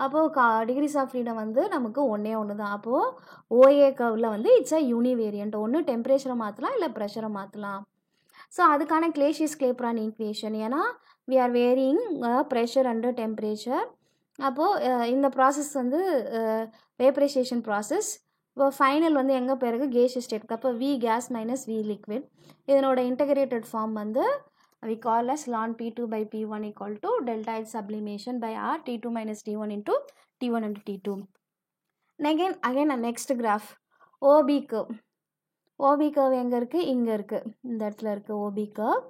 அப்போது டிகிரிஸ் ஆஃப் ஃப்ரீடம் வந்து நமக்கு ஒன்று தான். அப்போது OA கர்வில் வந்து இட்ஸ் அ யூனிவேரியன்ட். ஒன்று டெம்பரேச்சரை மாற்றலாம், இல்லை ப்ரெஷரை மாற்றலாம். ஸோ அதுக்கான கிளேஷியஸ் கிளேப்ரான் ஈக்குவேஷன், ஏன்னா we are varying pressure and temperature. அப்போது இந்த ப்ராசஸ் வந்து வேப்பரைசேஷன் ப்ராசஸ். இப்போ ஃபைனல் வந்து எங்கே பிறகு கேஷியஸ் ஸ்டேட். அப்போ V gas minus V liquid. இதனோட இன்டகிரேட்டட் ஃபார்ம் வந்து we call as ln P2 by P1 equal to delta H sublimation by R T2 minus T1 into T1 into T2. Again next graph OB curve. OB curve எங்கே இருக்குது? இங்கே இருக்குது, இந்த இடத்துல இருக்குது OB curve.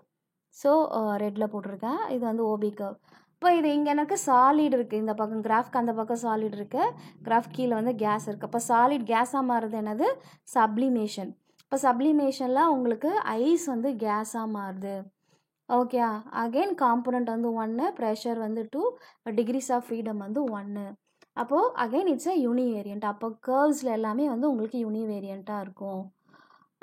ஸோ ரெட்டில் போட்டிருக்கேன். இது வந்து OB curve. இப்போ இது இங்கே எனக்கு சாலிட் இருக்குது, இந்த பக்கம் கிராஃப்க்கு அந்த பக்கம் சாலிட் இருக்குது, கிராஃப் கீழே வந்து கேஸ் இருக்குது. அப்போ சாலிட் கேஸாக மாறுது என்னது? சப்ளிமேஷன். இப்போ சப்ளிமேஷனில் உங்களுக்கு ஐஸ் வந்து கேஸாக மாறுது. ஓகே, அகெயின் காம்போனண்ட் வந்து 1, ப்ரெஷர் வந்து 2, டிகிரிஸ் ஆஃப் ஃப்ரீடம் வந்து 1. அப்போது அகெயின் இட்ஸ் அ யூனிவேரியன்ட். அப்போ கர்வ்ஸில் எல்லாமே வந்து உங்களுக்கு யூனிவேரியண்ட்டாக இருக்கும்.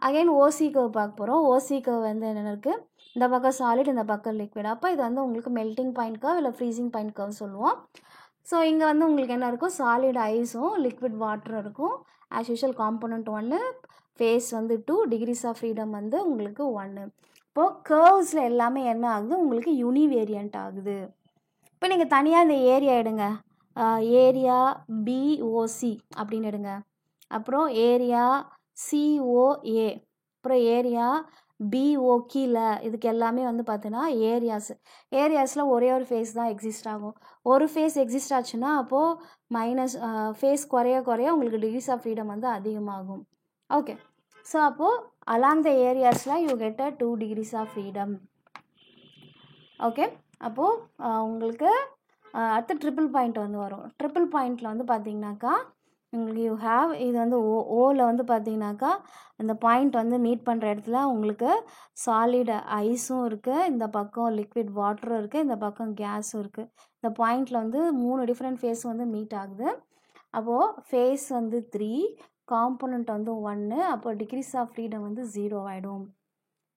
அகெயின் ஓசி கர்வ் பார்க்க போகிறோம். ஓசி கர்வ் வந்து என்னென்ன இருக்குது? இந்த பக்கம் சாலிட், இந்த பக்கம் லிக்விட். அப்போ இது வந்து உங்களுக்கு மெல்ட்டிங் பாயிண்ட் கர்வ் இல்லை ஃப்ரீசிங் பாயிண்ட் கர்வ் சொல்லுவோம். ஸோ இங்கே வந்து உங்களுக்கு என்ன இருக்கும்? சாலிட் ஐஸும் லிக்விட் வாட்டரும் இருக்கும். ஆஸ் யூஷுவல் காம்போனண்ட் 1, ஃபேஸ் வந்து 2, டிகிரிஸ் ஆஃப் ஃப்ரீடம் வந்து உங்களுக்கு 1. இப்போது கர்வ்ஸில் எல்லாமே என்ன ஆகுது? உங்களுக்கு யூனிவேரியண்ட் ஆகுது. இப்போ நீங்கள் தனியாக இந்த ஏரியா எடுங்க, ஏரியா பிஓசி அப்படின்னு எடுங்க. அப்புறம் ஏரியா சிஓஏ, அப்புறம் ஏரியா பிஓ கீழே. இதுக்கு எல்லாமே வந்து பார்த்தீங்கன்னா ஏரியாஸில் ஒரே ஒரு ஃபேஸ் தான் எக்ஸிஸ்ட் ஆகும். ஒரு ஃபேஸ் எக்ஸிஸ்ட் ஆச்சுன்னா அப்போது மைனஸ் ஃபேஸ் குறைய உங்களுக்கு டிகிரிஸ் ஆஃப் ஃப்ரீடம் வந்து அதிகமாகும். ஓகே, ஸோ அப்போது அலாங் த ஏரியாஸில் you get a 2 degrees of freedom. Okay, அப்போது உங்களுக்கு அடுத்து ட்ரிபிள் பாயிண்ட் வந்து வரும். ட்ரிபிள் பாயிண்டில் வந்து பார்த்தீங்கன்னாக்கா உங்களுக்கு யூ ஹாவ் இது வந்து ஓவில் வந்து பார்த்தீங்கன்னாக்கா இந்த பாயிண்ட் வந்து மீட் பண்ணுற இடத்துல உங்களுக்கு சாலிட் ஐஸும் இருக்குது, இந்த பக்கம் லிக்விட் வாட்டரும் இருக்குது, இந்த பக்கம் கேஸும் இருக்குது. இந்த பாயிண்டில் வந்து 3 டிஃப்ரெண்ட் ஃபேஸ் வந்து மீட் ஆகுது. அப்போது ஃபேஸ் வந்து 3, காம்போனண்ட் வந்து 1, அப்போ டிகிரிஸ் ஆஃப் ஃப்ரீடம் வந்து 0 ஆகிடும்.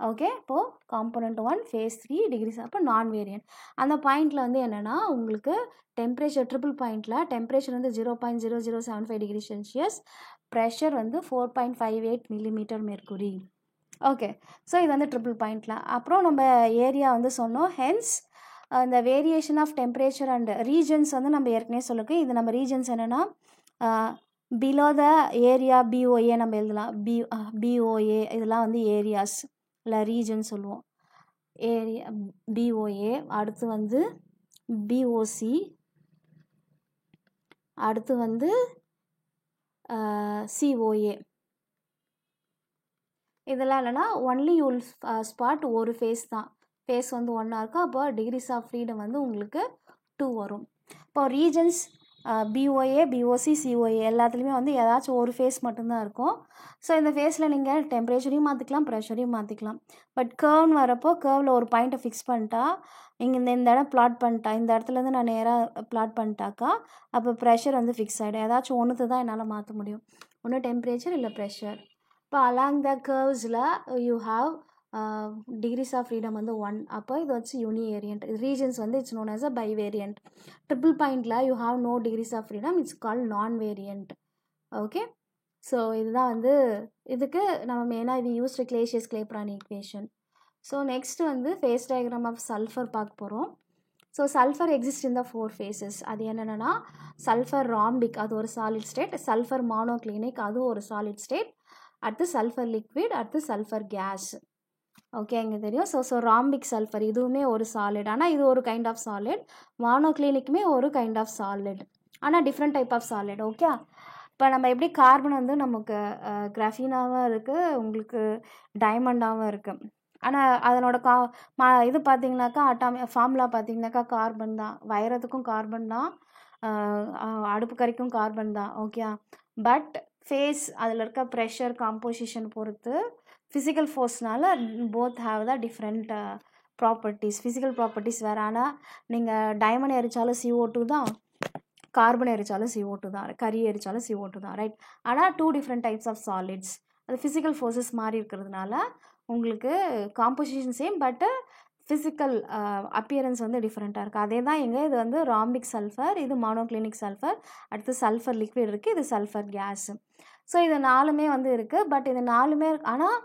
ஓகே, இப்போது காம்போனண்ட் 1, ஃபேஸ் 3, டிகிரிஸ். அப்போ நான் வேரியன்ட். அந்த பாயிண்டில் வந்து என்னென்னா உங்களுக்கு டெம்பரேச்சர் ட்ரிபிள் பாயிண்டில் டெம்பரேச்சர் வந்து 0.0075 டிகிரி செல்சியஸ், ப்ரெஷர் வந்து 4.58 மில்லிமீட்டர் மெர்க்குரி. ஓகே, ஸோ இது வந்து ட்ரிபிள் பாயிண்டில். அப்புறம் நம்ம ஏரியா வந்து சொன்னோம். ஹென்ஸ் இந்த variation of temperature and regions வந்து நம்ம ஏற்கனவே சொல்லிருக்கோம். இது நம்ம ரீஜன்ஸ் என்னென்னா பிலோ த ஏரியா பிஓஏ நம்ம எழுதலாம். பிஓஏ இதெல்லாம் வந்து ஏரியாஸ் இல்லை ரீஜன் சொல்லுவோம். ஏரியா பிஓஏ, அடுத்து வந்து பிஓசி, அடுத்து வந்து சிஓஏ. இதெல்லாம் இல்லைன்னா ஒன்லி யூல் ஸ்பாட் ஒரு ஃபேஸ் தான். ஃபேஸ் வந்து 1 இருக்கும். அப்போ டிகிரிஸ் ஆஃப் ஃப்ரீடம் வந்து உங்களுக்கு 2 வரும். இப்போ ரீஜன்ஸ் பிஓஏ, பிஓசி, சிஓஏ எல்லாத்துலேயுமே வந்து ஏதாச்சும் ஒரு ஃபேஸ் மட்டும்தான் இருக்கும். ஸோ இந்த ஃபேஸில் நீங்கள் டெம்பரேச்சரையும் மாற்றிக்கலாம், ப்ரெஷரையும் மாற்றிக்கலாம். பட் கர்வ்னு வரப்போ கர்வில் ஒரு பாயிண்ட்டை ஃபிக்ஸ் பண்ணிட்டா, இங்கே இந்த இடம் பிளாட் பண்ணிட்டா, இந்த இடத்துலேருந்து நான் நேராக பிளாட் பண்ணிட்டாக்கா அப்போ ப்ரெஷர் வந்து ஃபிக்ஸ் ஆகிடும். ஏதாச்சும் ஒன்று தான் என்னால் மாற்ற முடியும், ஒன்று டெம்பரேச்சர் இல்லை ப்ரெஷர். இப்போ அலாங் த கர்வ்ஸில் you have degrees of freedom வந்து 1. அப்போ இது வச்சு யூனிவேரியன்ட். ரீஜன்ஸ் வந்து it's known as a bivariant. Triple பாயிண்டில் you have no degrees of freedom, it's call non variant. Okay, so இதுதான் வந்து இதுக்கு நம்ம மெயினாக இது used Clausius Clapeyron equation. So next வந்து ஃபேஸ் டயக்ராம் ஆஃப் சல்ஃபர் பார்க்க போகிறோம். So sulphur exist in the 4 phases. அது என்னென்னா சல்ஃபர் ராம்பிக், அது ஒரு சாலிட் ஸ்டேட். சல்ஃபர் மானோக்ளினிக், அது ஒரு சாலிட் ஸ்டேட். அடுத்து சல்ஃபர் லிக்விட், அடுத்து சல்ஃபர் கேஸ். ஓகே, இங்கே தெரியும். ஸோ ராம்பிக் சல்ஃபர் இதுவுமே ஒரு சாலிட், ஆனால் இது ஒரு கைண்ட் ஆஃப் சாலிட். மானோக்ளினிக்குமே ஒரு கைண்ட் ஆஃப் சாலிட், ஆனால் different type of solid. Okay, இப்போ நம்ம எப்படி கார்பன் வந்து நமக்கு கிராஃபீனாகவும் இருக்குது, உங்களுக்கு டைமண்டாகவும் இருக்குது. ஆனால் அதனோட இது பார்த்தீங்கன்னாக்கா ஃபார்முலா பார்த்தீங்கன்னாக்கா கார்பன் தான். வைரத்துக்கும் கார்பன் தான், அடுப்பு கறிக்கும் கார்பன் தான். ஓகே, பட் ஃபேஸ் அதில் இருக்க ப்ரெஷர் காம்போசிஷன் பொறுத்து ஃபிசிக்கல் ஃபோர்ஸ்னால both have the different properties. Physical properties வேறு. ஆனால் நீங்கள் டைமண்ட் எரிச்சாலும் CO2 தான், கார்பன் எரிச்சாலும் CO2 தான், கறி எரிச்சாலும் CO2 தான், ரைட். ஆனால் 2 டிஃப்ரெண்ட் டைப்ஸ் ஆஃப் சாலிட்ஸ். அது ஃபிசிக்கல் ஃபோர்ஸஸ் மாறி இருக்கிறதுனால உங்களுக்கு காம்போசிஷன் சேம், பட்டு ஃபிசிக்கல் அப்பியரன்ஸ் வந்து டிஃப்ரெண்ட்டாக இருக்குது. அதே தான் இங்கே இது வந்து ராம்பிக் சல்ஃபர், இது மானோக்ளினிக் சல்ஃபர், அடுத்து சல்ஃபர் லிக்விட் இருக்குது, இது சல்ஃபர் கேஸு. ஸோ இது 4மே வந்து இருக்குது. பட் இது 4மே ஆனால்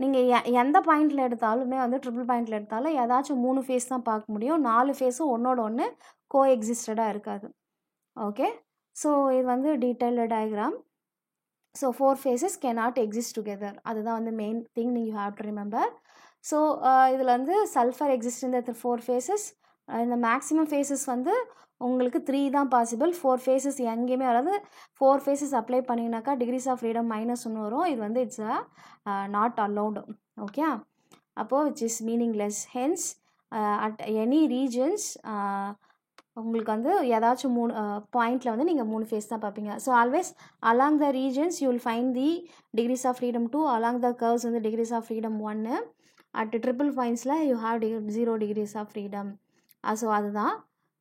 நீங்கள் எந்த பாயிண்டில் எடுத்தாலுமே வந்து ட்ரிபிள் பாயிண்டில் எடுத்தாலும் ஏதாச்சும் 3 ஃபேஸ் தான் பார்க்க முடியும். 4 ஃபேஸும் ஒன்றோட ஒன்று கோ எக்ஸிஸ்டடாக இருக்காது. ஓகே, ஸோ இது வந்து detailed diagram. So 4 phases cannot exist together. அதுதான் வந்து main thing you have to remember. So இதில் வந்து சல்ஃபர் எக்ஸிஸ்ட் இந்த 4 phases. இந்த மேக்ஸிமம் phases வந்து உங்களுக்கு 3 தான் பாசிபிள். 4 phases எங்கேயுமே வராது. 4 phases அப்ளை பண்ணிங்கனாக்கா டிகிரிஸ் ஆஃப் ஃப்ரீடம் -1 வரும். இது வந்து இட்ஸ் நாட் அலௌடு. ஓகே, அப்போது which is meaningless. Hence at any regions உங்களுக்கு வந்து ஏதாச்சும் 3 பாயிண்டில் வந்து நீங்கள் 3 ஃபேஸ் தான் பார்ப்பீங்க. So always along the regions you will find the degrees of freedom 2, along the curves வந்து degrees of freedom 1. At triple பாயிண்ட்ஸில் you have 0 degrees of freedom. So அதுதான்.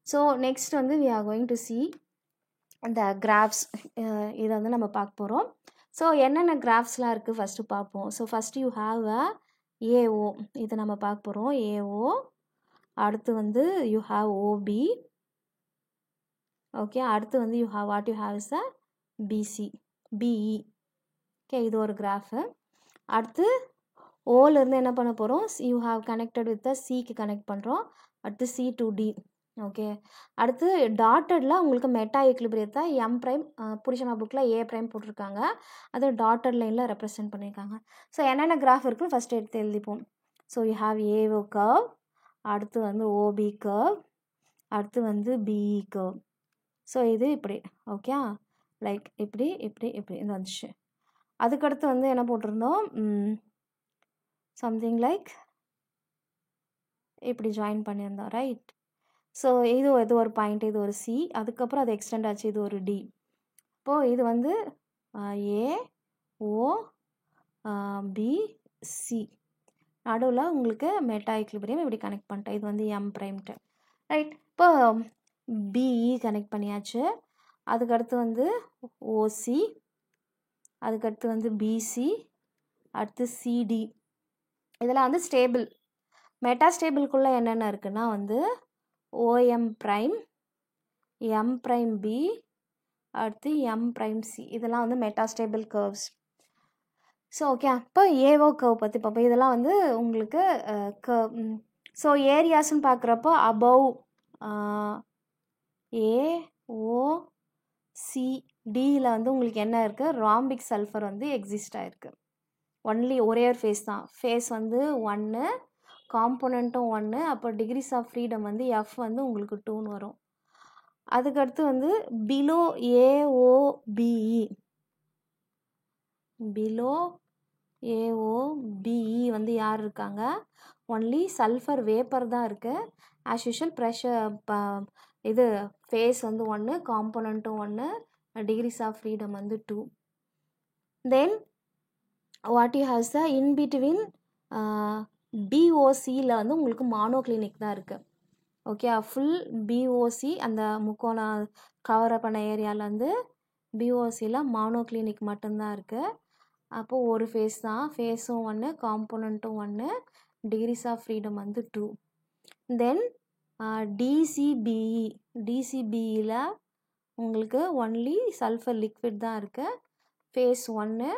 ஸோ நெக்ஸ்ட் வந்து we are going to see இந்த கிராஃப்ஸ். இதை வந்து நம்ம பார்க்க போகிறோம். ஸோ என்னென்ன கிராஃப்ஸ்லாம் இருக்குது ஃபஸ்ட்டு பார்ப்போம். So first you have AO, இதை நம்ம பார்க்க போகிறோம். ஏஓ, அடுத்து வந்து யூ ஹாவ் ஓபி. ஓகே, அடுத்து வந்து you have what you have is BC, BE. Okay, இது ஒரு கிராஃபு. அடுத்து ஓலேருந்து என்ன பண்ண போகிறோம், யூ ஹாவ் கனெக்டட் வித் சிக்கு கனெக்ட் பண்ணுறோம். அடுத்து சி டு டி. ஓகே, அடுத்து டாட்டடில் உங்களுக்கு மெட்டா ஈக்லிபிரியத்தை எம் ப்ரைம் புரிஷனா புக்கில் ஏ ப்ரைம் போட்டிருக்காங்க. அது டாட்டட் லைனில் ரெப்ரசென்ட் பண்ணியிருக்காங்க. ஸோ என்னென்ன கிராஃப் இருக்குன்னு ஃபஸ்ட்டு எடுத்து எழுதிப்போம். So you have AO curve, அடுத்து வந்து ஓபி கர்வ், அடுத்து வந்து பிஇ கர்வ். ஸோ இது இப்படி. ஓகே, லைக் இப்படி இப்படி இப்படி இது வந்துச்சு. அதுக்கடுத்து வந்து என்ன போட்டிருந்தோம், சம்திங் லைக் இப்படி ஜாயின் பண்ணியிருந்தோம், ரைட். ஸோ இது ஒரு பாயிண்ட், இது ஒரு சி, அதுக்கப்புறம் அது எக்ஸ்டெண்ட் ஆச்சு, இது ஒரு டி. இப்போது இது வந்து ஏ ஓ பி சி, நடுவில் உங்களுக்கு மெட்டா ஈக்லிபிரியம் இப்படி கனெக்ட் பண்ணிட்டேன். இது வந்து எம் ப்ரைம்ட்டு, ரைட். இப்போ பிஇ கனெக்ட் பண்ணியாச்சு. அதுக்கடுத்து வந்து ஓசி, அதுக்கடுத்து வந்து பிசி, அடுத்து சிடி. இதெல்லாம் வந்து ஸ்டேபிள். மெட்டா ஸ்டேபிள்குள்ளே என்னென்ன இருக்குன்னா வந்து OM prime, M prime B, அடுத்து எம் ப்ரைம் சி. இதெல்லாம் வந்து metastable curves. So okay, அப்போ ஏஓ கர்வ் பற்றி பார்ப்போம். இதெல்லாம் வந்து உங்களுக்கு கர்வ். ஸோ ஏரியாஸ்ன்னு பார்க்குறப்போ அபவ் ஏஓசிடியில் வந்து உங்களுக்கு என்ன இருக்குது, ராம்பிக் சல்ஃபர் வந்து எக்ஸிஸ்ட் ஆகிருக்கு. ஒன்லி ஒரே ஒரு ஃபேஸ் தான். ஃபேஸ் வந்து 1, காம்போனண்ட்டும் 1. அப்போ டிகிரிஸ் ஆஃப் ஃப்ரீடம் வந்து எஃப் வந்து உங்களுக்கு 2ன்னு வரும். அதுக்கடுத்து வந்து பிலோ ஏஓபிஇ, பிலோ ஏஓபிஇ வந்து யார் இருக்காங்க, ஒன்லி சல்ஃபர் வேப்பர் தான் இருக்குது. ஆஸ் யூஷுவல் ப்ரெஷர் இது ஃபேஸ் வந்து 1, காம்போனண்ட்டும் 1, டிகிரிஸ் ஆஃப் ஃப்ரீடம் வந்து 2. Then what you haves the in between பிஓசியில் வந்து உங்களுக்கு மானோக்ளினிக் தான் இருக்குது. ஓகே, ஃபுல் பிஓசி அந்த முக்கோணம் கவர் பண்ண ஏரியாவில் வந்து பிஓசியில் மானோக்ளினிக் மட்டும்தான் இருக்குது. அப்போது ஒரு ஃபேஸ் தான், ஃபேஸும் 1, காம்போனண்ட்டும் 1, டிகிரிஸ் ஆஃப் ஃப்ரீடம் வந்து 2. தென் டிசிபிஇ, டிசிபிஇயில் உங்களுக்கு ஒன்லி சல்ஃபர் லிக்விட் தான் இருக்குது. ஃபேஸ் 1,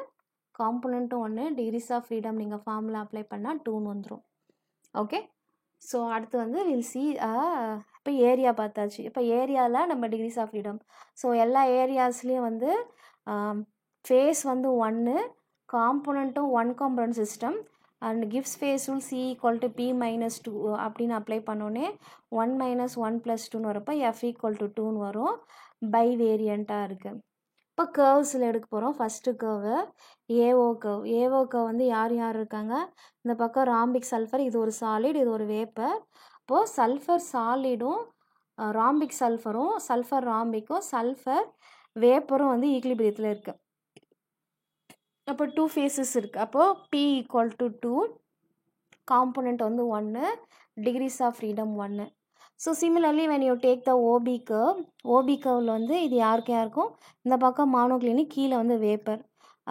காம்போனண்ட்டும் 1, டிகிரிஸ் ஆஃப் ஃப்ரீடம் நீங்கள் ஃபார்முலா அப்ளை பண்ணால் 2ன்னு வந்துடும். ஓகே, ஸோ அடுத்து வந்து வில் சி. இப்போ ஏரியா பார்த்தாச்சு. இப்போ ஏரியாவில் நம்ம டிகிரிஸ் ஆஃப் ஃப்ரீடம். ஸோ எல்லா ஏரியாஸ்லேயும் வந்து ஃபேஸ் வந்து 1, காம்போனண்ட்டும் 1 காம்போனண்ட் சிஸ்டம், அண்ட் கிவ்ஸ் phase rule C equal to P minus 2 அப்படின்னு அப்ளை பண்ணோன்னே 1 - 1 + 2ன்னு வரப்போ எஃப் ஈக்குவல் டு 2ன்னு வரும். பை வேரியண்ட்டாக இருக்குது. இப்போ கர்வ்ஸில் எடுக்க போகிறோம். First curve AO curve. AO curve வந்து யார் யார் இருக்காங்க, இந்த பக்கம் ராம்பிக் சல்ஃபர், இது ஒரு சாலிட், இது ஒரு வேப்பர். இப்போது சல்ஃபர் சாலிடும் ராம்பிக் சல்ஃபரும், சல்ஃபர் ராம்பிக்கும், சல்ஃபர் வேப்பரும் வந்து ஈக்லிபிரியத்தில் இருக்குது. அப்போ 2 ஃபேஸஸ் இருக்குது. அப்போது பி ஈக்குவல் டு 2, காம்போனண்ட் வந்து 1, டிகிரிஸ் ஆஃப் ஃப்ரீடம் 1. ஸோ சிமிலர்லி when you take the OB curve, OB curveல வந்து இது யாருக்கு யாருக்கும், இந்த பக்கம் மானோக்ளினிக், கீழே வந்து வேப்பர்.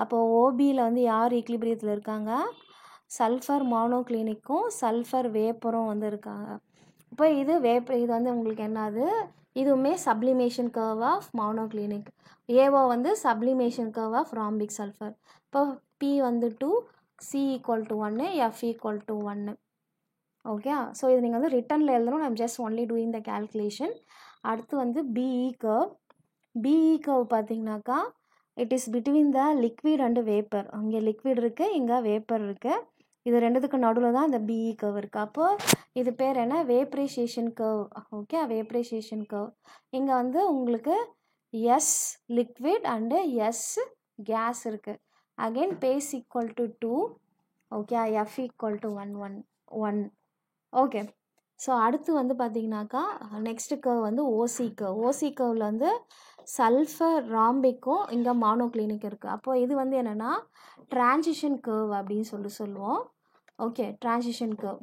அப்போது ஓபியில் வந்து யார் ஈக்லிபிரியத்தில் இருக்காங்க, சல்ஃபர் மானோக்ளினிக்கும் சல்ஃபர் வேப்பரும் வந்து இருக்காங்க. இப்போ இது வேப்பர், இது வந்து உங்களுக்கு என்னது, இதுவுமே sublimation curve of monoclinic. AO வந்து sublimation curve of rhombic sulphur. இப்போ பி வந்து 2, C equal to 1, F equal to 1. Okay, so இது நீங்கள் வந்து ரிட்டனில் எழுதணும். I'm just only doing the calculation. அடுத்து வந்து பிஇ கர்வ். பிஇ கர்வ் பார்த்தீங்கன்னாக்கா it is between the liquid and vapour. இங்கே லிக்விட் இருக்குது, இங்கே வேப்பர் இருக்குது. இது ரெண்டுத்துக்கு நடுவில் தான் இந்த பிஇ கர்வ் இருக்குது. அப்போது இது பேர் என்ன? Vaporisation curve. Okay, vaporisation curve. இங்கே வந்து உங்களுக்கு S liquid and S gas இருக்குது. Again phase equal to 2. Okay, F equal to 1. Okay, so அடுத்து வந்து பார்த்தீங்கன்னாக்கா நெக்ஸ்ட் கர்வ் வந்து ஓசி கர்வ். ஓசி கர்வில் வந்து சல்ஃபர் ராம்பிக்கும் இங்கே மானோக்ளினிக் இருக்குது. அப்போது இது வந்து என்னென்னா ட்ரான்சிஷன் கர்வ் அப்படின்னு சொல்லுவோம். Okay, transition curve.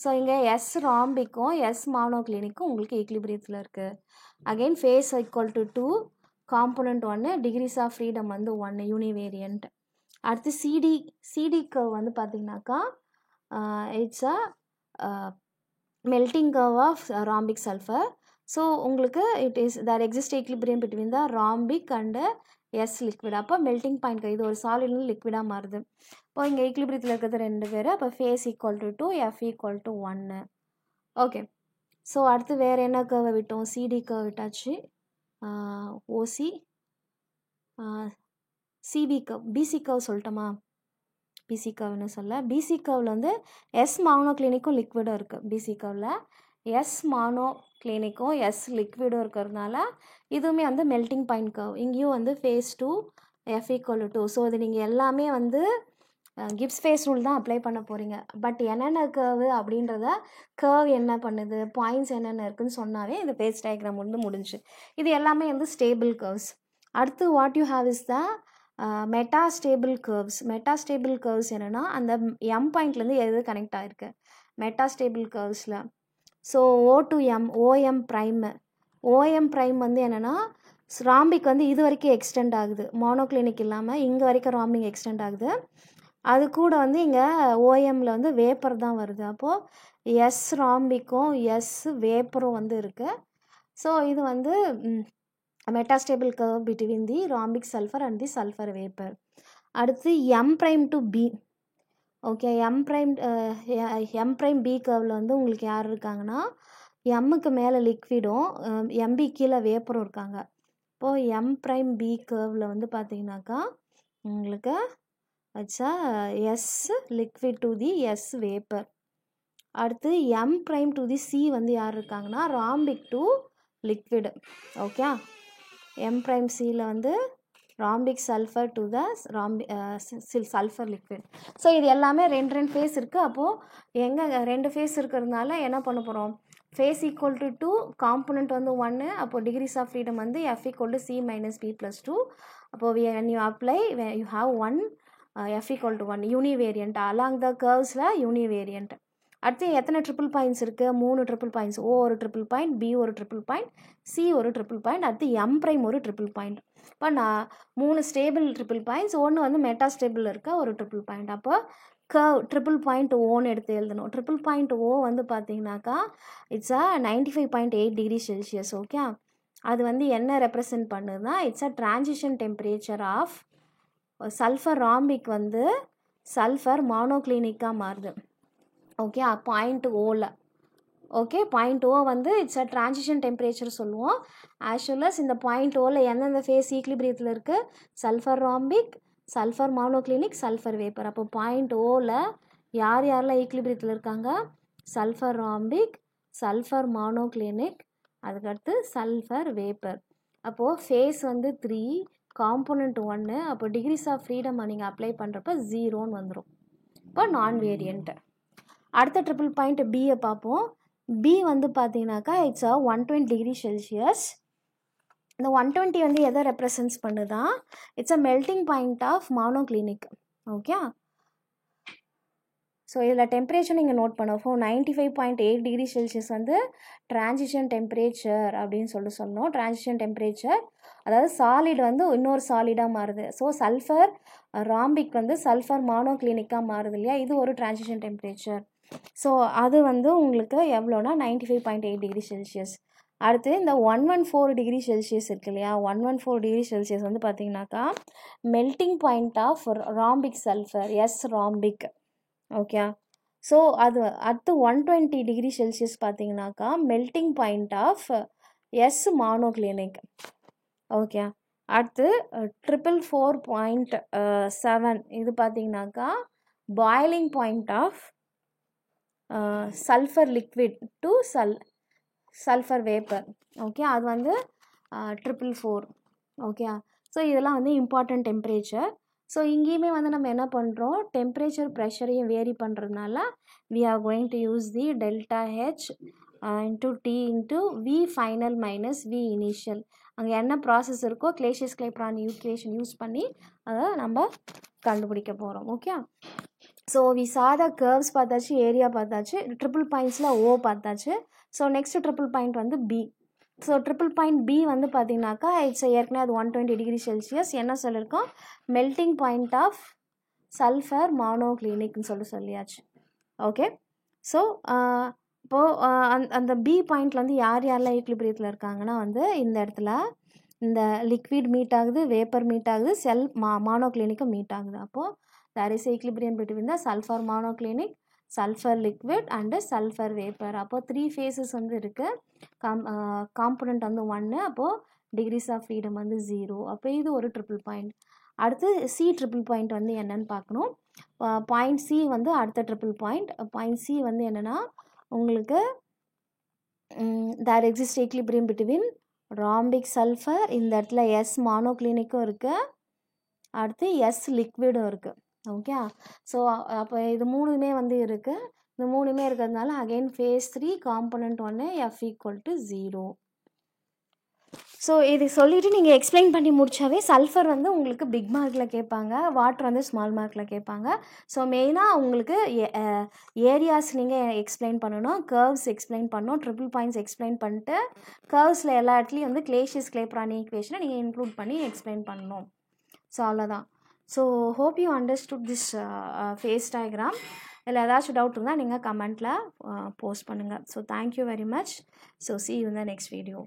ஸோ இங்கே எஸ் ராம்பிக்கும் எஸ் மானோக்ளினிக்கும் உங்களுக்கு ஈக்லிபிரியத்தில் இருக்குது. Again phase equal to 2, component 1, degrees of freedom வந்து 1, யூனிவேரியன்ட். அடுத்து சிடி கர்வ் வந்து பார்த்தீங்கன்னாக்கா it's a melting curve of rhombic sulphur. So உங்களுக்கு it is there exist equilibrium between the rhombic and S liquid. அப்போ மெல்டிங் பாயிண்ட் இது ஒரு சாலிட்னு லிக்விடாக மாறுது. இப்போ இங்கே ஈக்லிபிரியத்தில் இருக்கிறது 2 பேர். அப்போ phase equal to 2, F equal to 1. Okay, so அடுத்து வேறு என்ன கர்வை விட்டோம்? சிடி கர்வ் விட்டாச்சு. OC, CB curve. BC curve சொல்லட்டோமா? பிசி கர்வ்னு சொல்ல. பிசி கர்வில் வந்து எஸ் மானோக்ளினிக்கும் லிக்விடும் இருக்குது. பிசி கர்வில் எஸ் மானோக்ளினிக்கும் எஸ் லிக்விடும் இருக்கிறதுனால இதுவுமே வந்து மெல்டிங் பாயிண்ட் கர்வ். இங்கேயும் வந்து phase 2, F equal to 2. So இது நீங்கள் எல்லாமே வந்து கிப்ஸ் ஃபேஸ் ரூல் தான் அப்ளை பண்ண போகிறீங்க. பட் என்னென்ன கர்வு அப்படின்றத கர்வ் என்ன பண்ணுது, பாயிண்ட்ஸ் என்னென்ன இருக்குதுன்னு சொன்னாவே இந்த பேஸ் டயக்ராம் வந்து முடிஞ்சு. இது எல்லாமே வந்து ஸ்டேபிள் கர்வ்ஸ். அடுத்து what you have is the metastable curves. Metastable curves என்னென்னா அந்த எம் பாயிண்ட்லேருந்து எது கனெக்ட் ஆகிருக்கு மெட்டாஸ்டேபிள் கர்வ்ஸில். So O to M, OM prime. OM prime வந்து என்னென்னா ராம்பிக் வந்து இது வரைக்கும் எக்ஸ்டெண்ட் ஆகுது. மோனோக்ளினிக் இல்லாமல் இங்கே வரைக்கும் ராம்பிக் எக்ஸ்டெண்ட் ஆகுது. அது கூட வந்து இங்கே ஓஎம்மில் வந்து வேப்பர் தான் வருது. அப்போது எஸ் ராம்பிக்கும் எஸ் வேப்பரும் வந்து இருக்குது. ஸோ இது வந்து metastable curve between the rhombic sulphur and the sulphur vapour. அடுத்து M prime to B. Okay, M prime B கர்வில் வந்து உங்களுக்கு யார் இருக்காங்கன்னா எம்முக்கு மேலே லிக்விடும் எம்பி கீழே வேப்பரும் இருக்காங்க. இப்போது எம் ப்ரைம் பி கர்வில் வந்து பார்த்தீங்கன்னாக்கா உங்களுக்கு வச்சா S liquid to the S vapour. அடுத்து M prime to the C வந்து யார் இருக்காங்கன்னா rhombic to liquid. Okay, M prime சியில் வந்து rhombic sulphur to the sulphur liquid. So இது எல்லாமே 2 ஃபேஸ் இருக்குது. அப்போது எங்கே 2 ஃபேஸ் இருக்கிறதுனால என்ன பண்ண போகிறோம்? ஃபேஸ் ஈக்குவல் டு 2, காம்போனண்ட் வந்து 1. அப்போது டிகிரிஸ் ஆஃப் ஃப்ரீடம் வந்து F equal to C minus P plus 2. அப்போது when you apply you have 1, F equal to 1, univariant. Along the கர்வ்ஸில் யூனிவேரியன்ட். அடுத்து எத்தனை ட்ரிபிள் பாயிண்ட்ஸ் இருக்குது? 3 ட்ரிபிள் பாயிண்ட்ஸ். ஓ ஒரு ட்ரிபிள் பாயிண்ட், பி ஒரு ட்ரிபிள் பாயிண்ட், சி ஒரு ட்ரிபிள் பாயிண்ட், அடுத்து எம் ப்ரைம் ஒரு ட்ரிபிள் பாயிண்ட். இப்போ நான் 3 ஸ்டேபிள் ட்ரிபிள் பாயிண்ட்ஸ், ஒன்று வந்து மெட்டா ஸ்டேபிள் இருக்க ஒரு ட்ரிபிள் பாயிண்ட். அப்போ கர்வ் ட்ரிபிள் பாயிண்ட் ஓன்னு எடுத்து எழுதணும். ட்ரிபிள் பாயிண்ட் ஓ வந்து பார்த்தீங்கன்னாக்கா இட்ஸ் 95.8 டிகிரி செல்சியஸ். ஓகே, அது வந்து என்ன ரெப்ரசன்ட் பண்ணுதுன்னா it's transition temperature of sulphur rhombic வந்து சல்ஃபர் மானோக்ளினிக்காக மாறுது. ஓகே, பாயிண்ட் ஓவில். ஓகே, பாயிண்ட் ஓ வந்து இட்ஸ் ட்ரான்சிஷன் டெம்பரேச்சர் சொல்லுவோம். ஆஸ் வெல் அஸ் இந்த பாயிண்ட் ஓவில் எந்தெந்த ஃபேஸ் ஈக்லிபிரியத்தில் இருக்குது? Sulphur rhombic, sulphur monoclinic, sulphur vapour. அப்போ பாயிண்ட் ஓவில் யாரெல்லாம் ஈக்லிபிரியத்தில் இருக்காங்க? சல்ஃபர் ராம்பிக், சல்ஃபர் மானோக்ளினிக், அதுக்கடுத்து சல்ஃபர் வேப்பர். அப்போது ஃபேஸ் வந்து 3, காம்போனண்ட் 1. அப்போ டிகிரிஸ் ஆஃப் ஃப்ரீடம் நீங்கள் அப்ளை பண்ணுறப்ப 0ன்னு வந்துடும். இப்போ நான் வேரியன்ட்டு. அடுத்த ட்ரிபிள் பாயிண்ட் பியை பார்ப்போம். பி வந்து பார்த்தீங்கன்னாக்கா இட்ஸ் 120 டிகிரி செல்சியஸ். இந்த 120 வந்து எதை ரெப்ரசன்ஸ் பண்ணுதான்? It's melting point of monoclinic. Okay, so இதில் டெம்பரேச்சர் நீங்கள் நோட் பண்ணுவோம். 95.8 டிகிரி செல்சியஸ் வந்து ட்ரான்சிஷன் டெம்பரேச்சர் அப்படின்னு சொல்லணும். ட்ரான்சிஷன் டெம்பரேச்சர் அதாவது சாலிட் வந்து இன்னொரு சாலிடாக மாறுது. ஸோ சல்ஃபர் ராம்பிக் வந்து சல்ஃபர் மானோக்ளினிக்காக மாறுது இல்லையா? இது ஒரு ட்ரான்சிஷன் டெம்பரேச்சர். ஸோ அது வந்து உங்களுக்கு எவ்வளோனா 95.8 டிகிரி செல்சியஸ். அடுத்து இந்த 114 டிகிரி செல்சியஸ் இருக்கு இல்லையா, 114 டிகிரி செல்சியஸ் வந்து பார்த்தீங்கன்னாக்கா melting point of rhombic sulphur, S rhombic. Okay, so அது அடுத்து 120 டிகிரி செல்சியஸ் பார்த்தீங்கன்னாக்கா melting point of S monoclinic. Okay, அடுத்து 444.7 இது பார்த்தீங்கன்னாக்கா boiling point of sulphur liquid to sulphur vapour. Okay, அது வந்து 444. ஓகே, ஸோ இதெல்லாம் வந்து இம்பார்ட்டன்ட் டெம்பரேச்சர். ஸோ இங்கேயுமே வந்து நம்ம என்ன பண்ணுறோம், டெம்பரேச்சர் ப்ரெஷரையும் வேரி பண்ணுறதுனால we are going to use the delta H into T into V final minus V initial. அங்கே என்ன ப்ராசஸ் இருக்கோ கிளேஷியஸ்-கிளைப்ரான் ஈக்குவேஷன் யூஸ் பண்ணி அதை நம்ம கண்டுபிடிக்க போகிறோம். Okay, so we saw the curves பார்த்தாச்சு, ஏரியா பார்த்தாச்சு, ட்ரிபிள் பாயிண்ட்ஸில் O பார்த்தாச்சு. ஸோ நெக்ஸ்ட் ட்ரிபிள் பாயிண்ட் வந்து B. So triple point B வந்து பார்த்தீங்கன்னாக்கா இட்ஸ் ஏற்கனவே அது 120 டிகிரி செல்சியஸ். என்ன சொல்லியிருக்கோம், மெல்டிங் பாயிண்ட் ஆஃப் சல்ஃபர் மானோக்ளினிக்னு சொல்லியாச்சு. ஓகே, ஸோ இப்போது அந்த பி பாயிண்டில் வந்து யார் யாரெல்லாம் ஈக்லிபிரியத்தில் இருக்காங்கன்னா வந்து இந்த இடத்துல இந்த லிக்விட் மீட் ஆகுது, வேப்பர் மீட் ஆகுது, மானோக்ளினிக்கும் மீட் ஆகுது. அப்போது there is equilibrium between the sulfur monoclinic, sulfur liquid and sulfur vapor. அப்போது 3 phases வந்து இருக்குது. காம்பனண்ட் வந்து 1, அப்போது டிகிரிஸ் ஆஃப் ஃப்ரீடம் வந்து 0. அப்போ இது ஒரு ட்ரிபிள் பாயிண்ட். அடுத்து சி ட்ரிபிள் பாயிண்ட் வந்து என்னன்னு பார்க்கணும். பாயிண்ட் சி வந்து அடுத்த ட்ரிபிள் பாயிண்ட். பாயிண்ட் சி வந்து என்னென்னா உங்களுக்கு there exists equilibrium between rhombic sulfur, இந்த இடத்துல எஸ் மானோக்ளினிக்கும் இருக்குது, அடுத்து எஸ் லிக்விடும் இருக்குது. ஓகே, ஸோ அப்போ இது மூணுமே வந்து இருக்குது. இந்த மூணுமே இருக்கிறதுனால again phase 3 component 1 F = 0. So இது சொல்லிவிட்டு நீங்கள் எக்ஸ்பிளைன் பண்ணி முடித்தாவே சல்ஃபர் வந்து உங்களுக்கு பிக் மார்க்கில் கேட்பாங்க, வாட்டர் வந்து ஸ்மால் மார்க்கில் கேட்பாங்க. ஸோ மெயினாக உங்களுக்கு ஏரியாஸ் நீங்கள் எக்ஸ்பிளைன் பண்ணணும், கர்வ்ஸ் எக்ஸ்பிளைன் பண்ணணும், ட்ரிபிள் பாயிண்ட்ஸ் எக்ஸ்பிளைன் பண்ணிட்டு கர்வ்ஸில் எல்லா இடத்துலையும் வந்து கிளேஷியஸ்-கிளைப்ரான் ஈக்குவேஷனை நீங்கள் இன்க்ளூட் பண்ணி எக்ஸ்பிளைன் பண்ணணும். ஸோ அவ்வளோதான். So hope you understood this phase diagram. இதில் ஏதாச்சும் டவுட் இருந்தால் நீங்கள் கமெண்ட்டில் போஸ்ட் பண்ணுங்கள். So thank you very much. So see you in the next video.